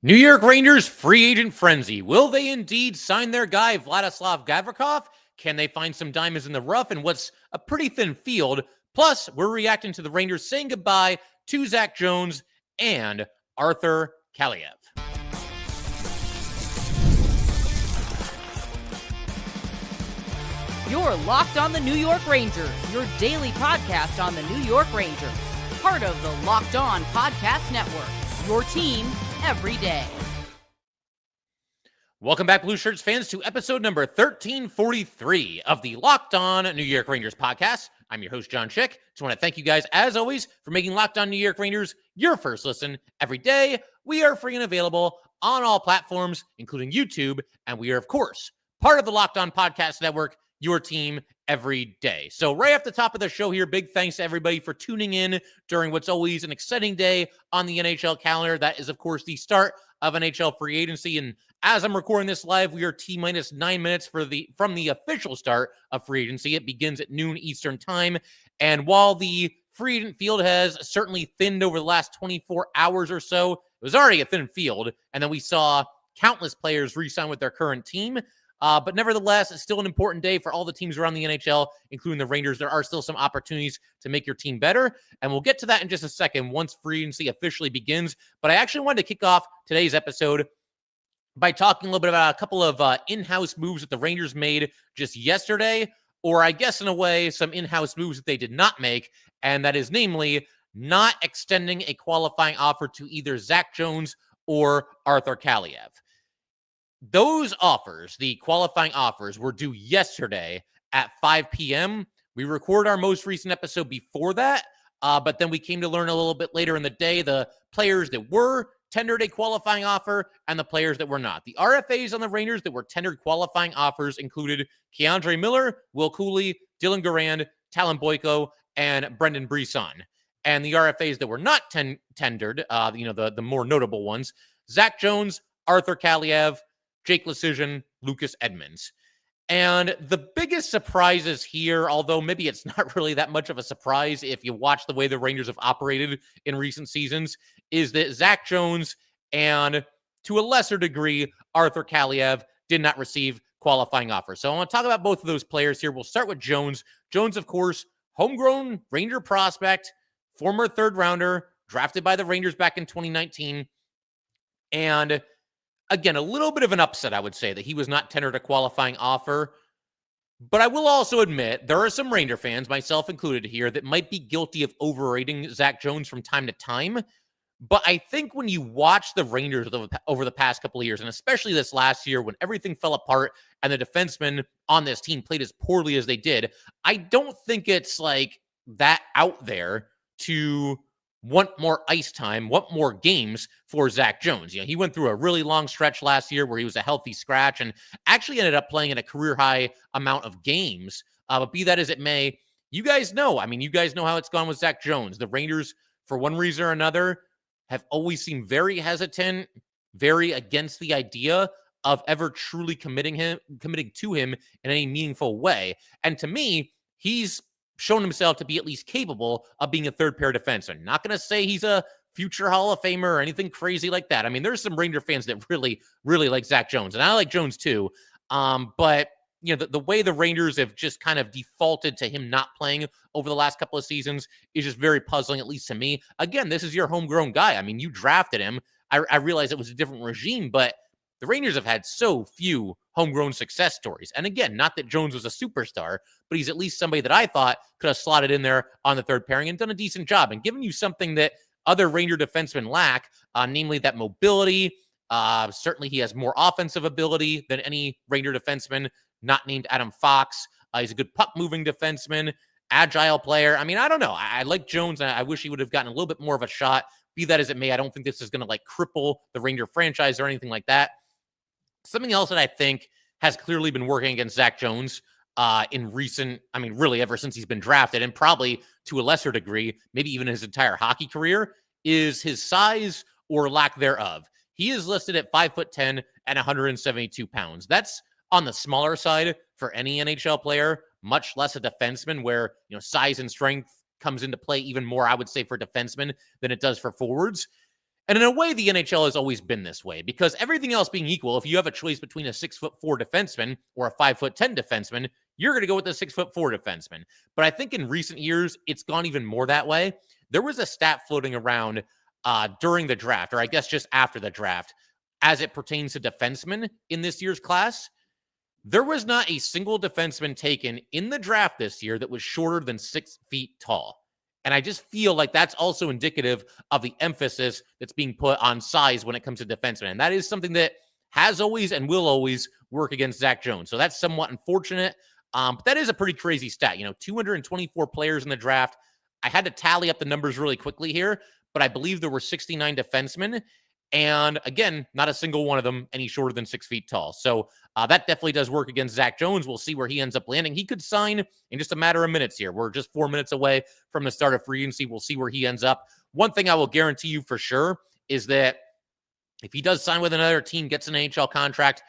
New York Rangers free agent frenzy. Will they indeed sign their guy, Vladislav Gavrikov? Can they find some diamonds in the rough in what's a pretty thin field? Plus, we're reacting to the Rangers saying goodbye to Zach Jones and Arthur Kaliev. You're Locked on the New York Rangers, your daily podcast on the New York Rangers. Part of the Locked On Podcast Network, your team every day. Welcome back, Blue Shirts fans, to episode number 1343 of the Locked On New York Rangers podcast. I'm your host, John Chick. Just want to thank you guys, as always, for making Locked On New York Rangers your first listen every day. We are free and available on all platforms, including YouTube, and we are, of course, part of the Locked On Podcast Network, your team every day. So right off the top of the show here, big thanks to everybody for tuning in during what's always an exciting day on the NHL calendar. That is, of course, the start of NHL Free Agency. And as I'm recording this live, we are T-minus 9 minutes from the official start of Free Agency. It begins at noon Eastern time. And while the free agent field has certainly thinned over the last 24 hours or so, it was already a thin field. And then we saw countless players re-sign with their current team. But nevertheless, it's still an important day for all the teams around the NHL, including the Rangers. There are still some opportunities to make your team better, and we'll get to that in just a second once free agency officially begins. But I actually wanted to kick off today's episode by talking a little bit about a couple of in-house moves that the Rangers made just yesterday, or I guess in a way, some in-house moves that they did not make, and that is namely not extending a qualifying offer to either Zach Jones or Arthur Kaliev. Those offers, the qualifying offers, were due yesterday at 5 p.m. We recorded our most recent episode before that, but then we came to learn a little bit later in the day the players that were tendered a qualifying offer and the players that were not. The RFAs on the Rangers that were tendered qualifying offers included K'Andre Miller, Will Cuylle, Dylan Garand, Talon Boyko, and Brendan Brisson. And the RFAs that were not tendered, the more notable ones, Zach Jones, Arthur Kaliev, Jake Leschyshyn, Lucas Edmonds. And the biggest surprises here, although maybe it's not really that much of a surprise if you watch the way the Rangers have operated in recent seasons, is that Zach Jones and, to a lesser degree, Arthur Kaliev did not receive qualifying offers. So I want to talk about both of those players here. We'll start with Jones. Jones, of course, homegrown Ranger prospect, former third rounder, drafted by the Rangers back in 2019. And again, a little bit of an upset, I would say, that he was not tendered a qualifying offer. But I will also admit there are some Ranger fans, myself included here, that might be guilty of overrating Zach Jones from time to time. But I think when you watch the Rangers over the past couple of years, and especially this last year when everything fell apart and the defensemen on this team played as poorly as they did, I don't think it's like that out there to want more ice time, want more games for Zach Jones. You know, he went through a really long stretch last year where he was a healthy scratch and actually ended up playing in a career-high amount of games. But be that as it may, you guys know how it's gone with Zach Jones. The Rangers, for one reason or another, have always seemed very hesitant, very against the idea of ever truly committing to him in any meaningful way. And to me, he's shown himself to be at least capable of being a third pair defenseman. Not going to say he's a future Hall of Famer or anything crazy like that. I mean, there's some Ranger fans that really, really like Zach Jones, and I like Jones too. But you know, the way the Rangers have just kind of defaulted to him not playing over the last couple of seasons is just very puzzling, at least to me. Again, this is your homegrown guy. I mean, you drafted him. I realize it was a different regime, but the Rangers have had so few homegrown success stories. And again, not that Jones was a superstar, but he's at least somebody that I thought could have slotted in there on the third pairing and done a decent job and given you something that other Ranger defensemen lack, namely that mobility. Certainly he has more offensive ability than any Ranger defenseman not named Adam Fox. He's a good puck-moving defenseman, agile player. I mean, I don't know. I like Jones, and I wish he would have gotten a little bit more of a shot. Be that as it may, I don't think this is going to cripple the Ranger franchise or anything like that. Something else that I think has clearly been working against Zach Jones really ever since he's been drafted, and probably to a lesser degree, maybe even his entire hockey career, is his size or lack thereof. He is listed at 5'10" and 172 pounds. That's on the smaller side for any NHL player, much less a defenseman where, size and strength comes into play even more, I would say, for defensemen than it does for forwards. And in a way, the NHL has always been this way because everything else being equal, if you have a choice between a 6'4" defenseman or a 5'10" defenseman, you're going to go with the 6'4" defenseman. But I think in recent years, it's gone even more that way. There was a stat floating around during the draft, or I guess just after the draft, as it pertains to defensemen in this year's class. There was not a single defenseman taken in the draft this year that was shorter than 6 feet tall. And I just feel like that's also indicative of the emphasis that's being put on size when it comes to defensemen. And that is something that has always and will always work against Zach Jones. So that's somewhat unfortunate. But that is a pretty crazy stat. 224 players in the draft. I had to tally up the numbers really quickly here, but I believe there were 69 defensemen. And again, not a single one of them any shorter than 6 feet tall. So that definitely does work against Zach Jones. We'll see where he ends up landing. He could sign in just a matter of minutes here. We're just 4 minutes away from the start of free agency. We'll see where he ends up. One thing I will guarantee you for sure is that if he does sign with another team, gets an NHL contract,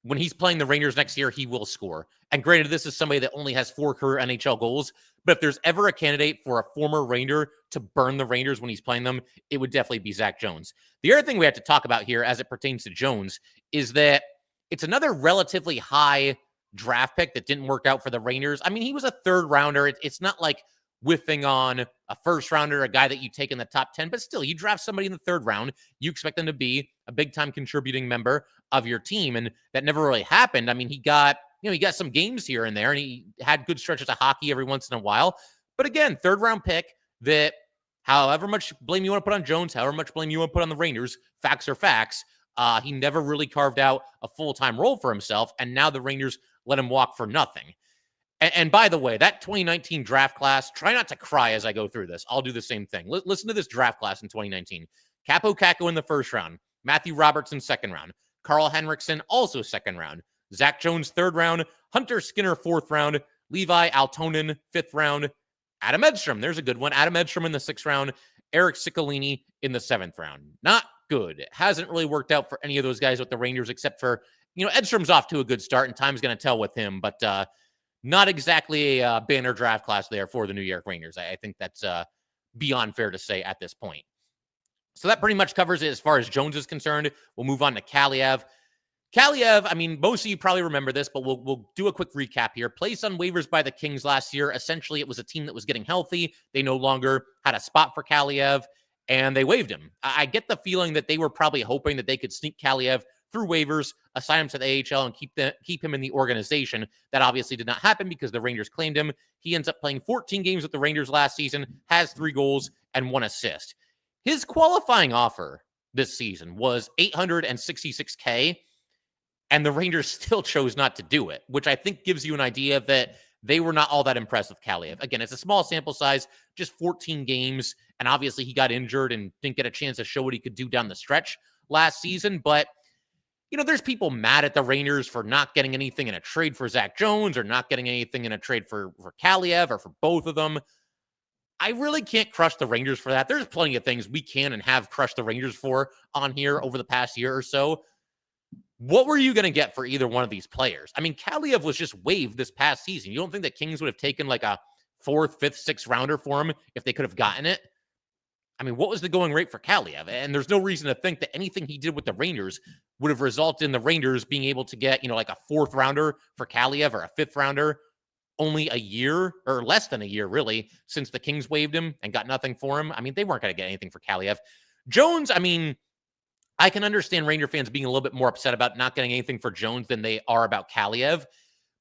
when he's playing the Rangers next year, he will score. And granted, this is somebody that only has 4 career NHL goals, but if there's ever a candidate for a former Ranger to burn the Rangers when he's playing them, it would definitely be Zach Jones. The other thing we have to talk about here as it pertains to Jones is that it's another relatively high draft pick that didn't work out for the Rangers. I mean, he was a third rounder. It's not like whiffing on a first rounder, a guy that you take in the top 10, but still, you draft somebody in the third round, you expect them to be a big-time contributing member of your team, and that never really happened. I mean, he got some games here and there, and he had good stretches of hockey every once in a while. But again, third-round pick that however much blame you want to put on Jones, however much blame you want to put on the Rangers, facts are facts. He never really carved out a full-time role for himself, and now the Rangers let him walk for nothing. And by the way, that 2019 draft class, try not to cry as I go through this. I'll do the same thing. Listen to this draft class in 2019. Capo Kakko in the first round. Matthew Robertson, second round. Carl Henriksen, also second round. Zach Jones, third round. Hunter Skinner, fourth round. Levi Aaltonen, fifth round. Adam Edstrom, there's a good one. Adam Edstrom in the sixth round. Eric Ciccolini in the seventh round. Not good. It hasn't really worked out for any of those guys with the Rangers, except for, Edstrom's off to a good start, and time's going to tell with him. But not exactly a banner draft class there for the New York Rangers. I think that's beyond fair to say at this point. So that pretty much covers it as far as Jones is concerned. We'll move on to Kaliev. Kaliev, I mean, most of you probably remember this, but we'll do a quick recap here. Placed on waivers by the Kings last year. Essentially, it was a team that was getting healthy. They no longer had a spot for Kaliev, and they waived him. I get the feeling that they were probably hoping that they could sneak Kaliev through waivers, assign him to the AHL, and keep him in the organization. That obviously did not happen because the Rangers claimed him. He ends up playing 14 games with the Rangers last season, has 3 goals and 1 assist. His qualifying offer this season was $866K, and the Rangers still chose not to do it, which I think gives you an idea that they were not all that impressed with Kaliev. Again, it's a small sample size, just 14 games, and obviously he got injured and didn't get a chance to show what he could do down the stretch last season, but there's people mad at the Rangers for not getting anything in a trade for Zach Jones or not getting anything in a trade for Kaliev or for both of them. I really can't crush the Rangers for that. There's plenty of things we can and have crushed the Rangers for on here over the past year or so. What were you going to get for either one of these players? I mean, Kaliev was just waived this past season. You don't think that Kings would have taken like a 4th, 5th, 6th rounder for him if they could have gotten it? I mean, what was the going rate for Kaliev? And there's no reason to think that anything he did with the Rangers would have resulted in the Rangers being able to get, like a 4th rounder for Kaliev or a 5th rounder only a year or less than a year, really, since the Kings waived him and got nothing for him. I mean, they weren't going to get anything for Kaliev. Jones, I mean, I can understand Ranger fans being a little bit more upset about not getting anything for Jones than they are about Kaliev,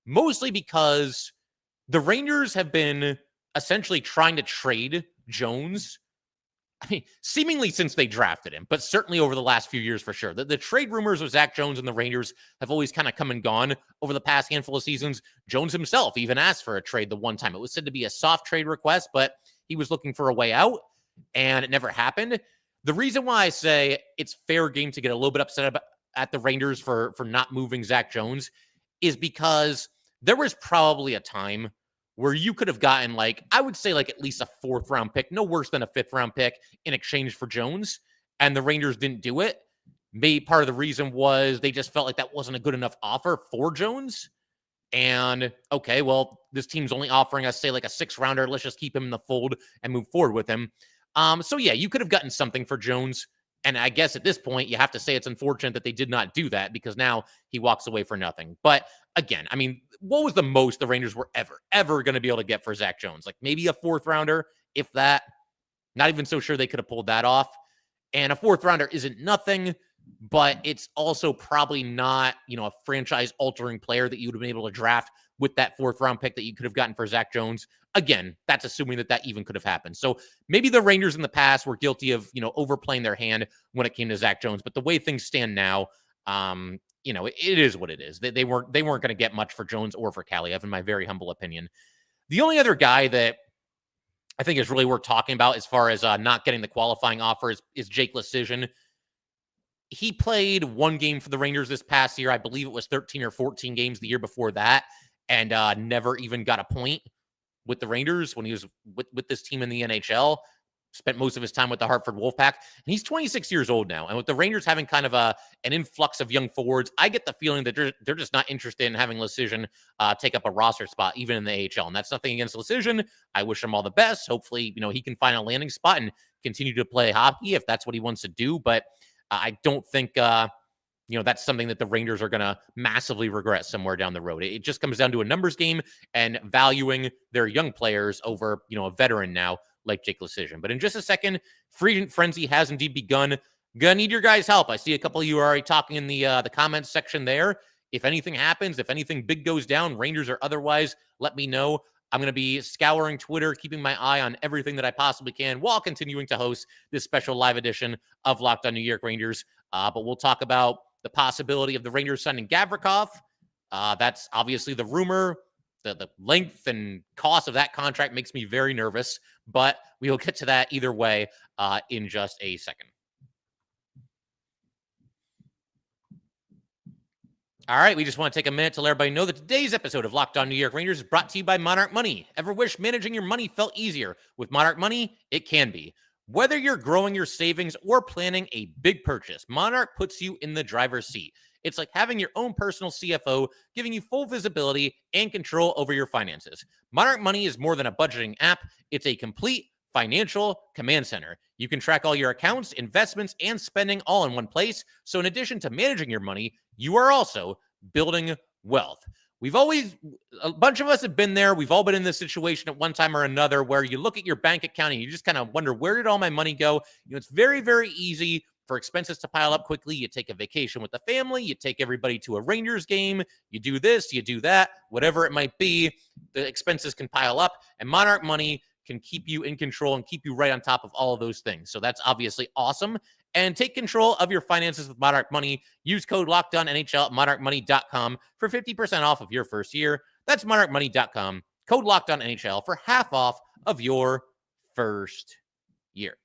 mostly because the Rangers have been essentially trying to trade Jones, I mean, seemingly since they drafted him, but certainly over the last few years for sure. The trade rumors of Zach Jones and the Rangers have always kind of come and gone over the past handful of seasons. Jones himself even asked for a trade the one time. It was said to be a soft trade request, but he was looking for a way out, and it never happened. The reason why I say it's fair game to get a little bit upset at the Rangers for not moving Zach Jones is because there was probably a time where you could have gotten, I would say at least a 4th round pick, no worse than a 5th round pick in exchange for Jones, and the Rangers didn't do it. Maybe part of the reason was they just felt like that wasn't a good enough offer for Jones. And okay, well, this team's only offering us, say, a 6th rounder. Let's just keep him in the fold and move forward with him. So yeah, you could have gotten something for Jones. And I guess at this point, you have to say it's unfortunate that they did not do that because now he walks away for nothing. But again, I mean, what was the most the Rangers were ever going to be able to get for Zach Jones? Like maybe a 4th rounder, if that. Not even so sure they could have pulled that off. And a 4th rounder isn't nothing, but it's also probably not, a franchise-altering player that you would have been able to draft with that 4th round pick that you could have gotten for Zach Jones. Again, that's assuming that even could have happened. So maybe the Rangers in the past were guilty of, overplaying their hand when it came to Zach Jones. But the way things stand now, it is what it is. They weren't going to get much for Jones or for Kaliev, in my very humble opinion. The only other guy that I think is really worth talking about as far as not getting the qualifying offer is Jake Leschyshyn. He played 1 game for the Rangers this past year. I believe it was 13 or 14 games the year before that, and never even got a point with the Rangers when he was with this team in the NHL. Spent most of his time with the Hartford Wolfpack. And he's 26 years old now. And with the Rangers having kind of an influx of young forwards, I get the feeling that they're just not interested in having Leschyshyn take up a roster spot, even in the AHL. And that's nothing against Leschyshyn. I wish him all the best. Hopefully, he can find a landing spot and continue to play hockey if that's what he wants to do. But I don't think, that's something that the Rangers are going to massively regret somewhere down the road. It just comes down to a numbers game and valuing their young players over, a veteran now like Jake Leschyshyn. But in just a second, free agent frenzy has indeed begun. Gonna need your guys' help. I see a couple of you are already talking in the comments section there. If anything happens, if anything big goes down, Rangers or otherwise, let me know. I'm going to be scouring Twitter, keeping my eye on everything that I possibly can while continuing to host this special live edition of Locked on New York Rangers. But we'll talk about the possibility of the Rangers signing Gavrikov. That's obviously the rumor. The length and cost of that contract makes me very nervous, but we will get to that either way in just a second. All right, we just want to take a minute to let everybody know that today's episode of Locked on New York Rangers is brought to you by Monarch Money. Ever wish managing your money felt easier? With Monarch Money, it can be. Whether you're growing your savings or planning a big purchase, Monarch puts you in the driver's seat. It's like having your own personal CFO, giving you full visibility and control over your finances. Monarch Money is more than a budgeting app. It's a complete financial command center. You can track all your accounts, investments, and spending all in one place. So in addition to managing your money, you are also building wealth. A bunch of us have been there. We've all been in this situation at one time or another where you look at your bank account and you just kind of wonder, where did all my money go? It's very, very easy for expenses to pile up quickly. You take a vacation with the family, you take everybody to a Rangers game, you do this, you do that, whatever it might be, the expenses can pile up, and Monarch Money can keep you in control and keep you right on top of all of those things. So that's obviously awesome. And take control of your finances with Monarch Money. Use code LOCKEDONNHL at monarchmoney.com for 50% off of your first year. That's monarchmoney.com. Code LOCKEDONNHL for half off of your first year.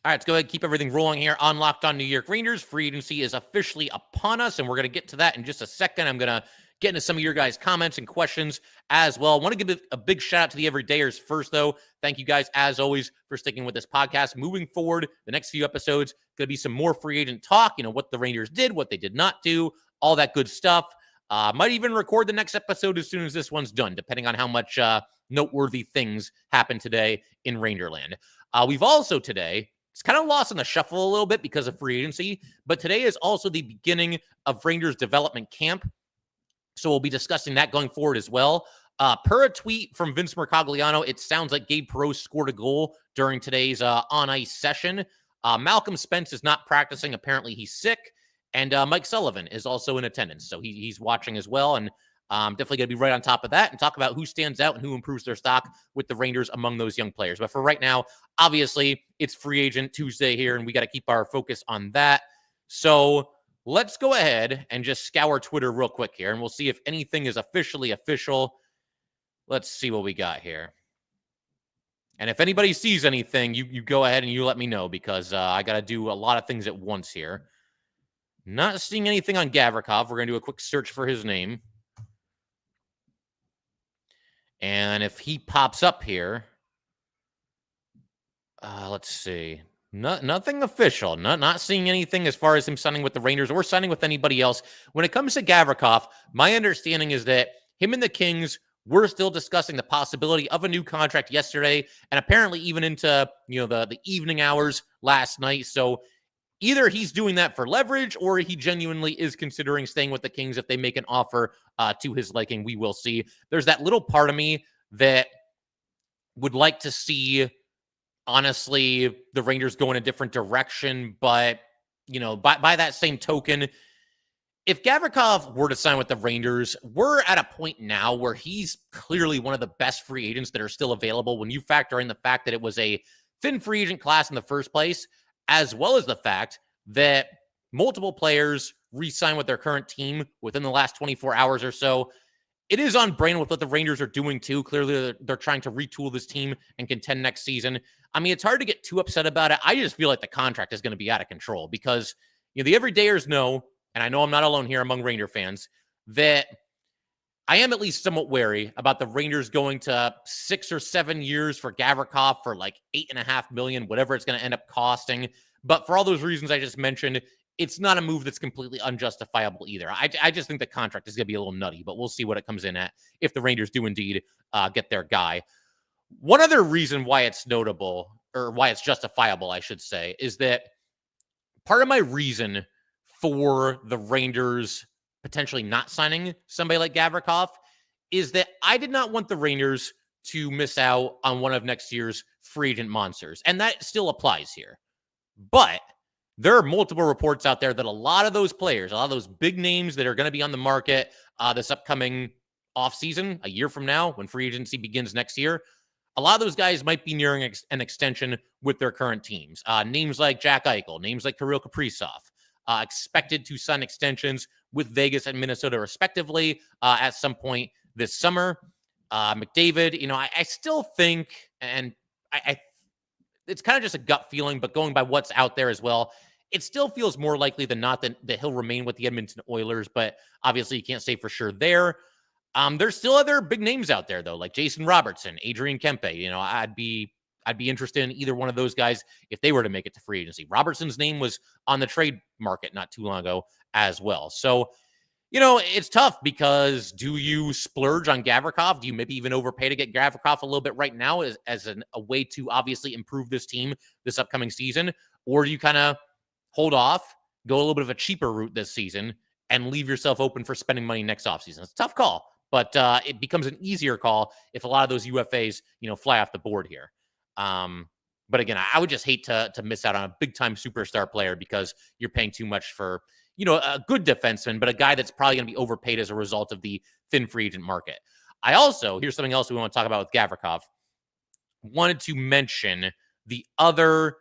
All right, let's go ahead and keep everything rolling here on Locked on New York Rangers. Free agency is officially upon us, and we're going to get to that in just a second. I'm going to get into some of your guys' comments and questions as well. I want to give a big shout out to the everydayers first, though. Thank you guys, as always, for sticking with this podcast. Moving forward, the next few episodes, going to be some more free agent talk, what the Rangers did, what they did not do, all that good stuff. Might even record the next episode as soon as this one's done, depending on how much noteworthy things happen today in Rangerland. We've also today, it's kind of lost in the shuffle a little bit because of free agency, but today is also the beginning of Rangers development camp. So we'll be discussing that going forward as well. Per a tweet from Vince Mercogliano, it sounds like Gabe Perreault scored a goal during today's on-ice session. Malcolm Spence is not practicing. Apparently he's sick. And Mike Sullivan is also in attendance. So he's watching as well. And definitely going to be right on top of that and talk about who stands out and who improves their stock with the Rangers among those young players. But for right now, obviously, it's Free Agent Tuesday here, and we got to keep our focus on that. So let's go ahead and just scour Twitter real quick here, and we'll see if anything is officially official. Let's see what we got here. And if anybody sees anything, you go ahead and you let me know, because I got to do a lot of things at once here. Not seeing anything on Gavrikov. We're going to do a quick search for his name. And if he pops up here, let's see. Nothing official. Not seeing anything as far as him signing with the Rangers or signing with anybody else. When it comes to Gavrikov, my understanding is that him and the Kings we're still discussing the possibility of a new contract yesterday, and apparently even into the evening hours last night. So either he's doing that for leverage, or he genuinely is considering staying with the Kings if they make an offer to his liking. We will see. There's that little part of me that would like to see, honestly, the Rangers go in a different direction. But, by that same token, if Gavrikov were to sign with the Rangers, we're at a point now where he's clearly one of the best free agents that are still available when you factor in the fact that it was a thin free agent class in the first place, as well as the fact that multiple players re-sign with their current team within the last 24 hours or so. It is on brand with what the Rangers are doing too. Clearly, they're trying to retool this team and contend next season. I mean, it's hard to get too upset about it. I just feel like the contract is going to be out of control because the everydayers know, and I know I'm not alone here among Ranger fans, that I am at least somewhat wary about the Rangers going to 6 or 7 years for Gavrikov for like $8.5 million, whatever it's going to end up costing. But for all those reasons I just mentioned, it's not a move that's completely unjustifiable either. I just think the contract is going to be a little nutty, but we'll see what it comes in at if the Rangers do indeed get their guy. One other reason why it's notable, or why it's justifiable, I should say, is that part of my reason for the Rangers potentially not signing somebody like Gavrikov is that I did not want the Rangers to miss out on one of next year's free agent monsters. And that still applies here. But there are multiple reports out there that a lot of those players, a lot of those big names that are going to be on the market this upcoming offseason, a year from now, when free agency begins next year, a lot of those guys might be nearing an extension with their current teams. Names like Jack Eichel, names like Kirill Kaprizov, expected to sign extensions with Vegas and Minnesota, respectively, at some point this summer. McDavid, I still think, and I it's kind of just a gut feeling, but going by what's out there as well, it still feels more likely than not that he'll remain with the Edmonton Oilers, but obviously you can't say for sure there. There's still other big names out there, though, like Jason Robertson, Adrian Kempe. I'd be interested in either one of those guys if they were to make it to free agency. Robertson's name was on the trade market not too long ago as well. So, it's tough because do you splurge on Gavrikov? Do you maybe even overpay to get Gavrikov a little bit right now as a way to obviously improve this team this upcoming season? Or do you kind of hold off, go a little bit of a cheaper route this season, and leave yourself open for spending money next offseason? It's a tough call, but it becomes an easier call if a lot of those UFAs, fly off the board here. But again, I would just hate to miss out on a big-time superstar player because you're paying too much for, a good defenseman, but a guy that's probably going to be overpaid as a result of the thin free agent market. Here's something else we want to talk about with Gavrikov. Wanted to mention the other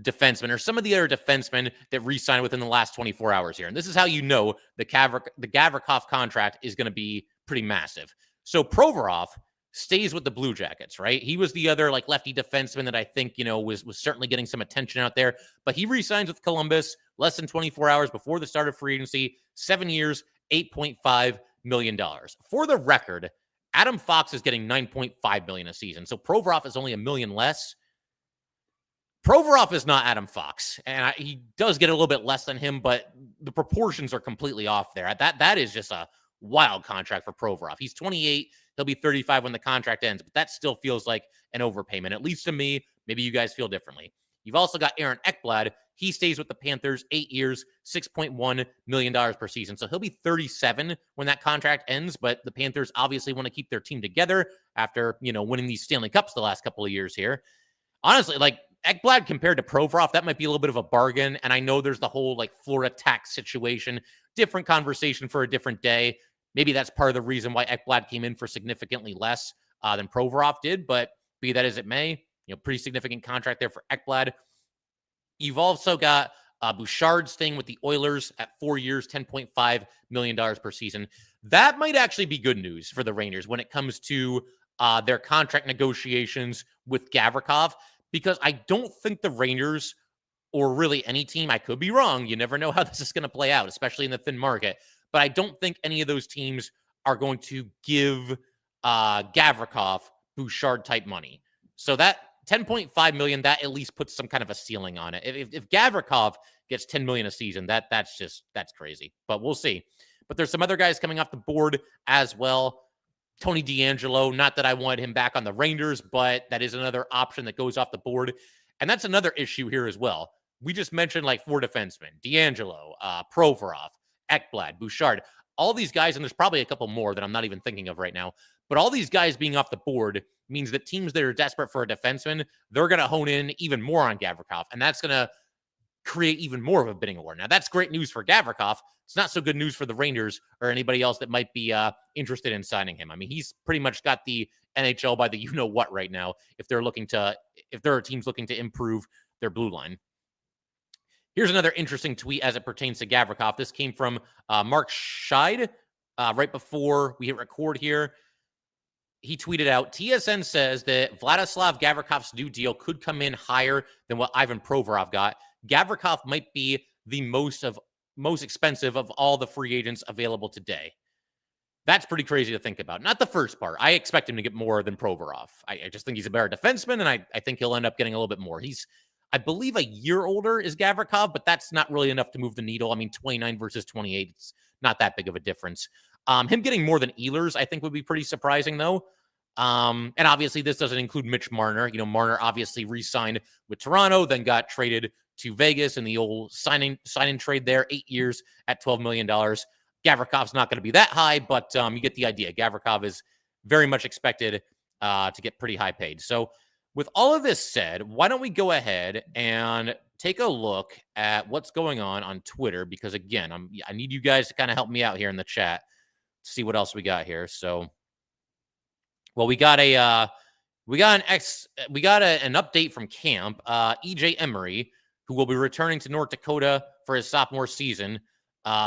defensemen, or some of the other defensemen that re-signed within the last 24 hours here. And this is how the Gavrikov contract is going to be pretty massive. So Provorov stays with the Blue Jackets, right? He was the other lefty defenseman that I think, was certainly getting some attention out there, but he re-signs with Columbus less than 24 hours before the start of free agency, 7 years, $8.5 million. For the record, Adam Fox is getting $9.5 million a season. So Provorov is only $1 million less. Provorov is not Adam Fox, and he does get a little bit less than him, but the proportions are completely off there. That is just a wild contract for Provorov. He's 28. He'll be 35 when the contract ends, but that still feels like an overpayment, at least to me. Maybe you guys feel differently. You've also got Aaron Ekblad. He stays with the Panthers 8 years, $6.1 million per season. So he'll be 37 when that contract ends, but the Panthers obviously want to keep their team together after, winning these Stanley Cups the last couple of years here. Honestly, Ekblad compared to Provorov, that might be a little bit of a bargain. And I know there's the whole Florida tax situation, different conversation for a different day. Maybe that's part of the reason why Ekblad came in for significantly less than Provorov did, but be that as it may, pretty significant contract there for Ekblad. You've also got Bouchard staying with the Oilers at 4 years, $10.5 million per season. That might actually be good news for the Rangers when it comes to their contract negotiations with Gavrikov, because I don't think the Rangers, or really any team, I could be wrong, you never know how this is going to play out, especially in the thin market, but I don't think any of those teams are going to give Gavrikov Bouchard-type money. So that $10.5 million, that at least puts some kind of a ceiling on it. If Gavrikov gets $10 million a season, that's crazy. But we'll see. But there's some other guys coming off the board as well. Tony DeAngelo, not that I wanted him back on the Rangers, but that is another option that goes off the board. And that's another issue here as well. We just mentioned like 4 defensemen, DeAngelo, Provorov, Ekblad, Bouchard, all these guys, and there's probably a couple more that I'm not even thinking of right now, but all these guys being off the board means that teams that are desperate for a defenseman, they're going to hone in even more on Gavrikov, and that's going to create even more of a bidding war. Now, that's great news for Gavrikov. It's not so good news for the Rangers or anybody else that might be interested in signing him. I mean, he's pretty much got the NHL by the you-know-what right now if there are teams looking to improve their blue line. Here's another interesting tweet as it pertains to Gavrikov. This came from Mark Scheid right before we hit record here. He tweeted out, TSN says that Vladislav Gavrikov's new deal could come in higher than what Ivan Provorov got. Gavrikov might be the most expensive of all the free agents available today. That's pretty crazy to think about. Not the first part. I expect him to get more than Provorov. I just think he's a better defenseman, and I think he'll end up getting a little bit more. He's, I believe, a year older is Gavrikov, but that's not really enough to move the needle. I mean, 29 versus 28, it's not that big of a difference. Him getting more than Ehlers, I think, would be pretty surprising, though. And obviously, this doesn't include Mitch Marner. You know, Marner obviously re-signed with Toronto, then got traded to Vegas in the old sign and trade there, 8 years at $12 million. Gavrikov's not going to be that high, but you get the idea. Gavrikov is very much expected to get pretty high paid. So with all of this said, why don't we go ahead and take a look at what's going on Twitter? Because again, I need you guys to kind of help me out here in the chat. See what else we got here. So, well, we got an update from camp. EJ Emery, who will be returning to North Dakota for his sophomore season,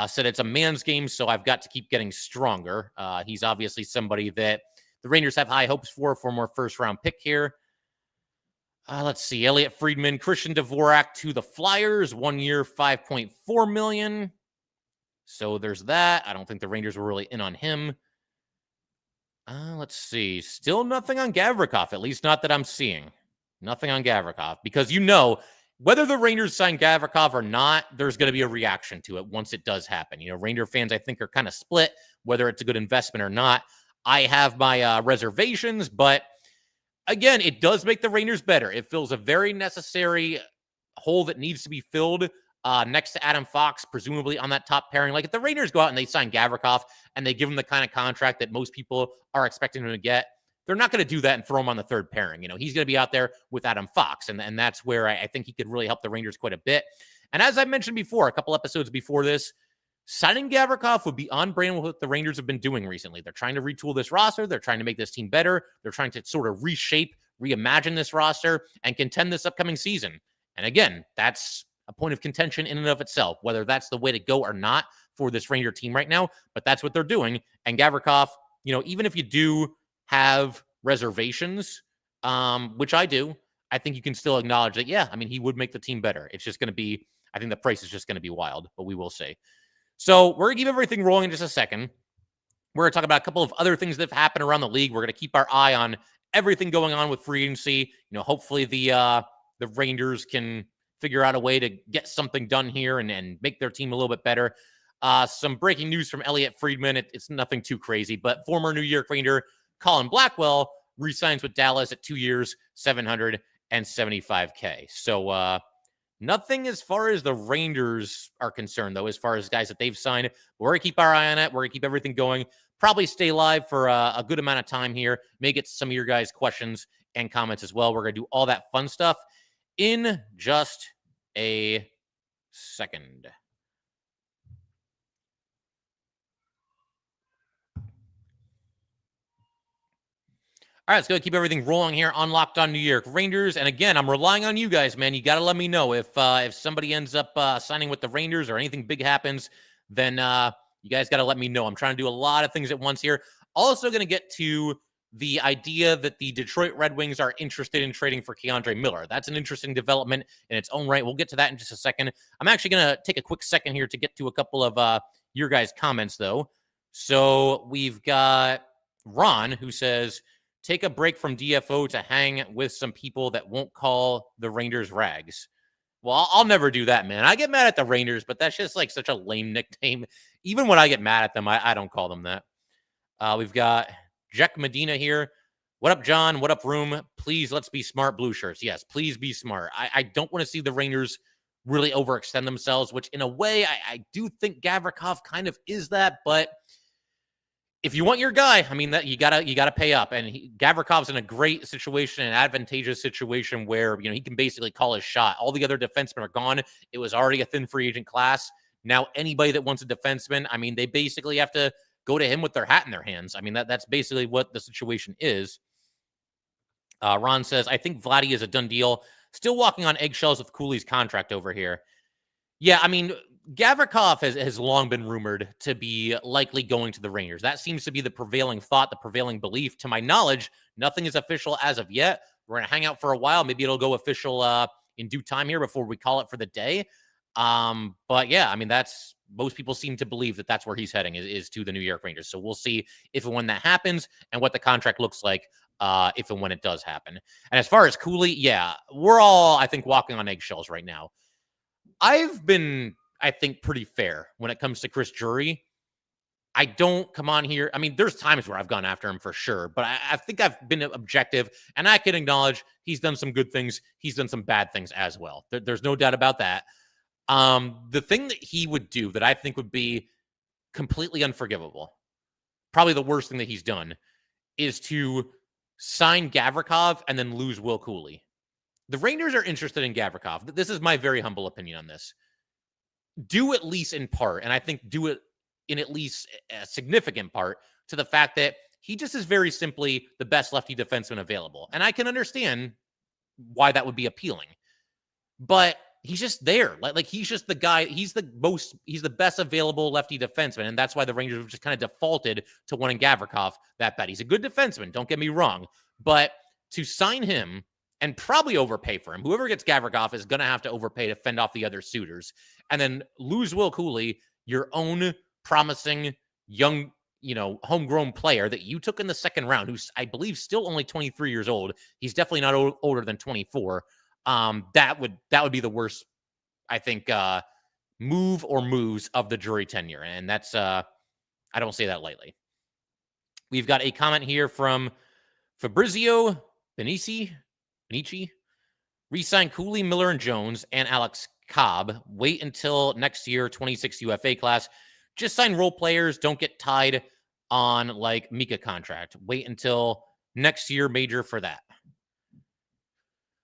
said it's a man's game, so I've got to keep getting stronger. He's obviously somebody that the Rangers have high hopes for a more first-round pick here. Let's see. Elliot Friedman, Christian Dvorak to the Flyers, 1 year, $5.4 million. So there's that. I don't think the Rangers were really in on him. Let's see. Still nothing on Gavrikov, at least not that I'm seeing. Nothing on Gavrikov. Because you know, whether the Rangers sign Gavrikov or not, there's going to be a reaction to it once it does happen. You know, Ranger fans, I think, are kind of split, whether it's a good investment or not. I have my reservations, but again, it does make the Rangers better. It fills a very necessary hole that needs to be filled next to Adam Fox, presumably on that top pairing. Like if the Rangers go out and they sign Gavrikov and they give him the kind of contract that most people are expecting him to get, they're not going to do that and throw him on the third pairing. You know, he's going to be out there with Adam Fox, and that's where I think he could really help the Rangers quite a bit. And as I mentioned before, a couple episodes before this, signing Gavrikov would be on brand with what the Rangers have been doing recently. They're trying to retool this roster. They're trying to make this team better. They're trying to sort of reshape, reimagine this roster, and contend this upcoming season. And again, that's a point of contention in and of itself, whether that's the way to go or not for this Ranger team right now. But that's what they're doing. And Gavrikov, you know, even if you do have reservations, which I do, I think you can still acknowledge that, yeah, I mean, he would make the team better. It's just going to be, I think the price is just going to be wild, but we will see. So we're going to keep everything rolling in just a second. We're going to talk about a couple of other things that have happened around the league. We're going to keep our eye on everything going on with free agency. You know, hopefully the Rangers can figure out a way to get something done here and make their team a little bit better. Some breaking news from Elliot Friedman. It's nothing too crazy, but former New York Ranger Colin Blackwell re-signs with Dallas at 2 years, $775K. So nothing as far as the Rangers are concerned, though, as far as guys that they've signed. We're going to keep our eye on it. We're going to keep everything going. Probably stay live for a good amount of time here. May get some of your guys' questions and comments as well. We're going to do all that fun stuff in just a second. All right, let's go keep everything rolling here on Locked On New York Rangers. And again, I'm relying on you guys, man. You got to let me know if somebody ends up signing with the Rangers or anything big happens, then you guys got to let me know. I'm trying to do a lot of things at once here. Also going to get to the idea that the Detroit Red Wings are interested in trading for Keandre Miller. That's an interesting development in its own right. We'll get to that in just a second. I'm actually going to take a quick second here to get to a couple of your guys' comments, though. So we've got Ron, who says, take a break from DFO to hang with some people that won't call the Rangers rags. Well, I'll never do that, man. I get mad at the Rangers, but that's just like such a lame nickname. Even when I get mad at them, I don't call them that. We've got Jack Medina here. What up, John? What up, room? Please, let's be smart, blue shirts. Yes, please be smart. I don't want to see the Rangers really overextend themselves, which in a way, I do think Gavrikov kind of is that, but if you want your guy, I mean, that you gotta pay up. And Gavrikov's in a great situation, an advantageous situation where, he can basically call his shot. All the other defensemen are gone. It was already a thin free agent class. Now, anybody that wants a defenseman, I mean, they basically have to go to him with their hat in their hands. I mean, that's basically what the situation is. Ron says, I think Vladdy is a done deal. Still walking on eggshells with Cooley's contract over here. Yeah, I mean, Gavrikov has long been rumored to be likely going to the Rangers. That seems to be the prevailing thought, the prevailing belief. To my knowledge, nothing is official as of yet. We're going to hang out for a while. Maybe it'll go official in due time here before we call it for the day. But yeah, I mean, most people seem to believe that that's where he's heading is to the New York Rangers. So we'll see if and when that happens and what the contract looks like if and when it does happen. And as far as Cooley, yeah, we're all, I think, walking on eggshells right now. I've been, I think, pretty fair when it comes to Chris Drury. I don't come on here. I mean, there's times where I've gone after him for sure, but I think I've been objective, and I can acknowledge he's done some good things. He's done some bad things as well. There's no doubt about that. The thing that he would do that I think would be completely unforgivable, probably the worst thing that he's done, is to sign Gavrikov and then lose Will Cuylle. The Rangers are interested in Gavrikov. This is my very humble opinion on this. Due at least in part, and I think due it in at least a significant part, to the fact that he just is very simply the best lefty defenseman available. And I can understand why that would be appealing. But he's just there. Like he's just the guy. He's the best available lefty defenseman. And that's why the Rangers have just kind of defaulted to wanting Gavrikov that bad. He's a good defenseman, don't get me wrong. But to sign him and probably overpay for him, whoever gets Gavrikov is going to have to overpay to fend off the other suitors. And then lose Will Cuylle, your own promising young, homegrown player that you took in the second round, who's, I believe, still only 23 years old. He's definitely not older than 24. That would be the worst, I think, move or moves of the Drury tenure. And that's, I don't say that lightly. We've got a comment here from Fabrizio Benici. Resign Cooley, Miller, and Jones, and Alex Cobb. Wait until next year, 26 UFA class. Just sign role players. Don't get tied on like Mika contract. Wait until next year major for that.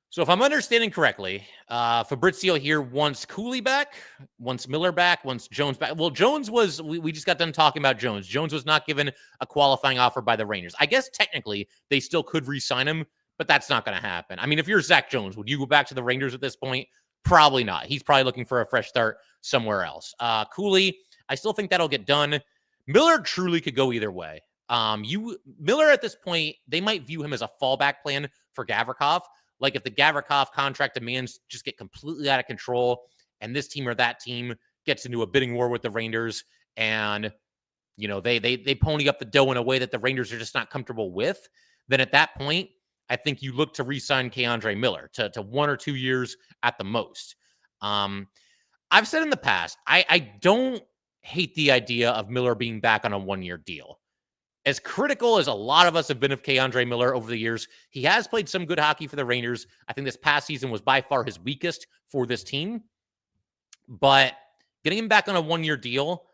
So if I'm understanding correctly, Fabrizio here wants Cooley back, wants Miller back, wants Jones back. Well, Jones was, we just got done talking about Jones. Jones was not given a qualifying offer by the Rangers. I guess technically they still could re-sign him, but that's not going to happen. I mean, if you're Zach Jones, would you go back to the Rangers at this point? Probably not. He's probably looking for a fresh start somewhere else. Cooley, I still think that'll get done. Miller truly could go either way. Miller at this point, they might view him as a fallback plan for Gavrikov. Like if the Gavrikov contract demands just get completely out of control and this team or that team gets into a bidding war with the Rangers and, they pony up the dough in a way that the Rangers are just not comfortable with, then at that point, I think you look to re-sign K'Andre Miller to 1 or 2 years at the most. I've said in the past, I don't hate the idea of Miller being back on a 1-year deal. As critical as a lot of us have been of K'Andre Miller over the years, he has played some good hockey for the Rangers. I think this past season was by far his weakest for this team. But getting him back on a 1-year deal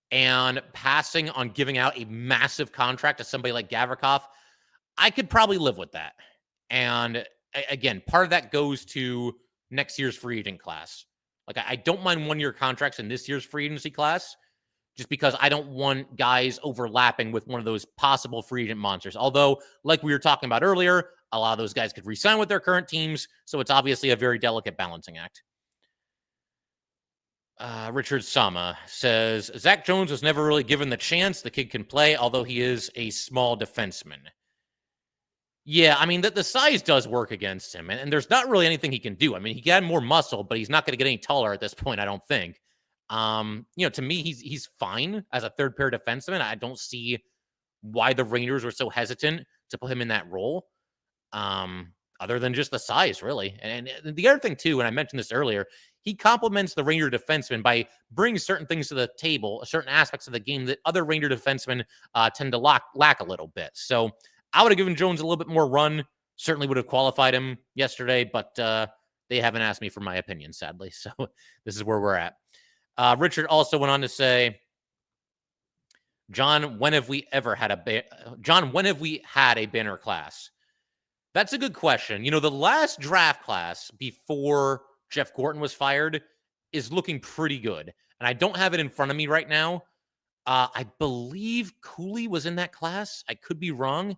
and passing on giving out a massive contract to somebody like Gavrikov, I could probably live with that. And again, part of that goes to next year's free agent class. Like I don't mind 1-year contracts in this year's free agency class, just because I don't want guys overlapping with one of those possible free agent monsters. Although, like we were talking about earlier, a lot of those guys could re-sign with their current teams, so it's obviously a very delicate balancing act. Richard Sama says, Zach Jones was never really given the chance. The kid can play, although he is a small defenseman. Yeah, I mean, the size does work against him, and there's not really anything he can do. I mean, he got more muscle, but he's not going to get any taller at this point, I don't think. To me, he's fine as a third pair defenseman. I don't see why the Rangers were so hesitant to put him in that role. Other than just the size, really. And the other thing too, and I mentioned this earlier, he complements the Ranger defenseman by bringing certain things to the table, certain aspects of the game that other Ranger defensemen tend to lack a little bit. So I would have given Jones a little bit more run. Certainly would have qualified him yesterday, but they haven't asked me for my opinion, sadly. So this is where we're at. Richard also went on to say, John, when have we had a banner class? That's a good question. You know, the last draft class before Jeff Gorton was fired is looking pretty good. And I don't have it in front of me right now. I believe Cuylle was in that class. I could be wrong.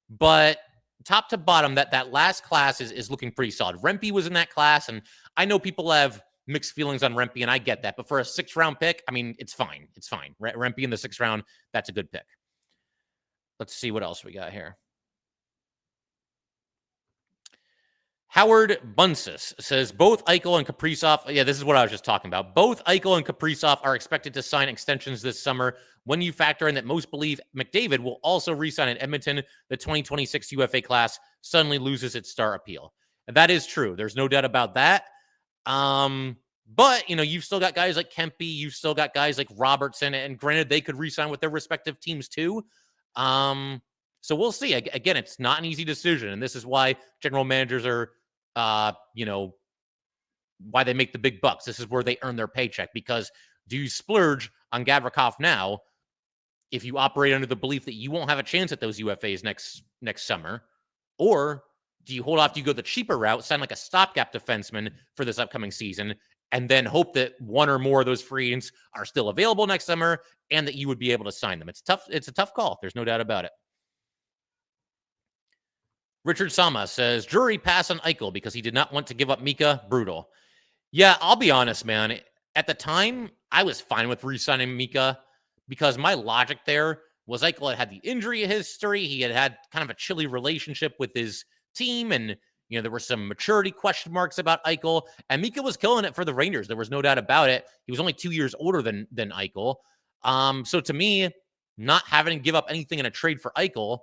But top to bottom, that last class is looking pretty solid. Rempe was in that class, and I know people have mixed feelings on Rempe, and I get that. But for a 6th-round pick, I mean, it's fine. It's fine. Rempe in the 6th round, that's a good pick. Let's see what else we got here. Howard Bunsis says, both Eichel and Kaprizov, yeah, this is what I was just talking about. Both Eichel and Kaprizov are expected to sign extensions this summer. When you factor in that most believe McDavid will also re-sign in Edmonton, the 2026 UFA class suddenly loses its star appeal. And that is true. There's no doubt about that. But, you know, you've still got guys like Kempe. You've still got guys like Robertson. And granted, they could re-sign with their respective teams too. So we'll see. Again, it's not an easy decision. And this is why general managers are, why they make the big bucks. This is where they earn their paycheck, because do you splurge on Gavrikov now if you operate under the belief that you won't have a chance at those UFAs next summer? Or do you hold off? Do you go the cheaper route, sign like a stopgap defenseman for this upcoming season, and then hope that one or more of those free agents are still available next summer and that you would be able to sign them? It's tough. It's a tough call. There's no doubt about it. Richard Sama says, jury pass on Eichel because he did not want to give up Mika. Brutal. Yeah, I'll be honest, man. At the time, I was fine with re-signing Mika because my logic there was Eichel had the injury history. He had kind of a chilly relationship with his team, and you know there were some maturity question marks about Eichel. And Mika was killing it for the Rangers. There was no doubt about it. He was only 2 years older than Eichel. So to me, not having to give up anything in a trade for Eichel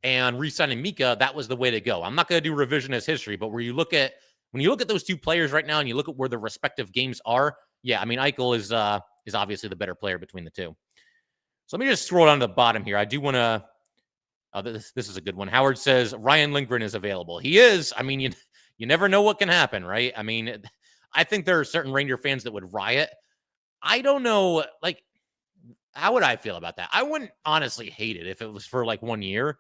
and re-signing Mika, that was the way to go. I'm not going to do revisionist history, but when you look at those two players right now and you look at where their respective games are, yeah, I mean, Eichel is obviously the better player between the two. So let me just scroll down to the bottom here. I do want to, this is a good one. Howard says, Ryan Lindgren is available. He is. I mean, you never know what can happen, right? I mean, I think there are certain Ranger fans that would riot. I don't know, like, how would I feel about that? I wouldn't honestly hate it if it was for like 1 year.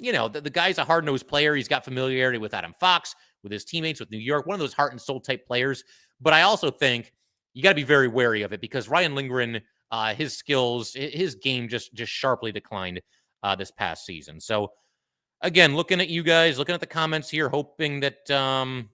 You know, the guy's a hard-nosed player. He's got familiarity with Adam Fox, with his teammates, with New York, one of those heart and soul type players. But I also think you got to be very wary of it because Ryan Lindgren, his skills, his game just sharply declined this past season. So again, looking at you guys, looking at the comments here, hoping that,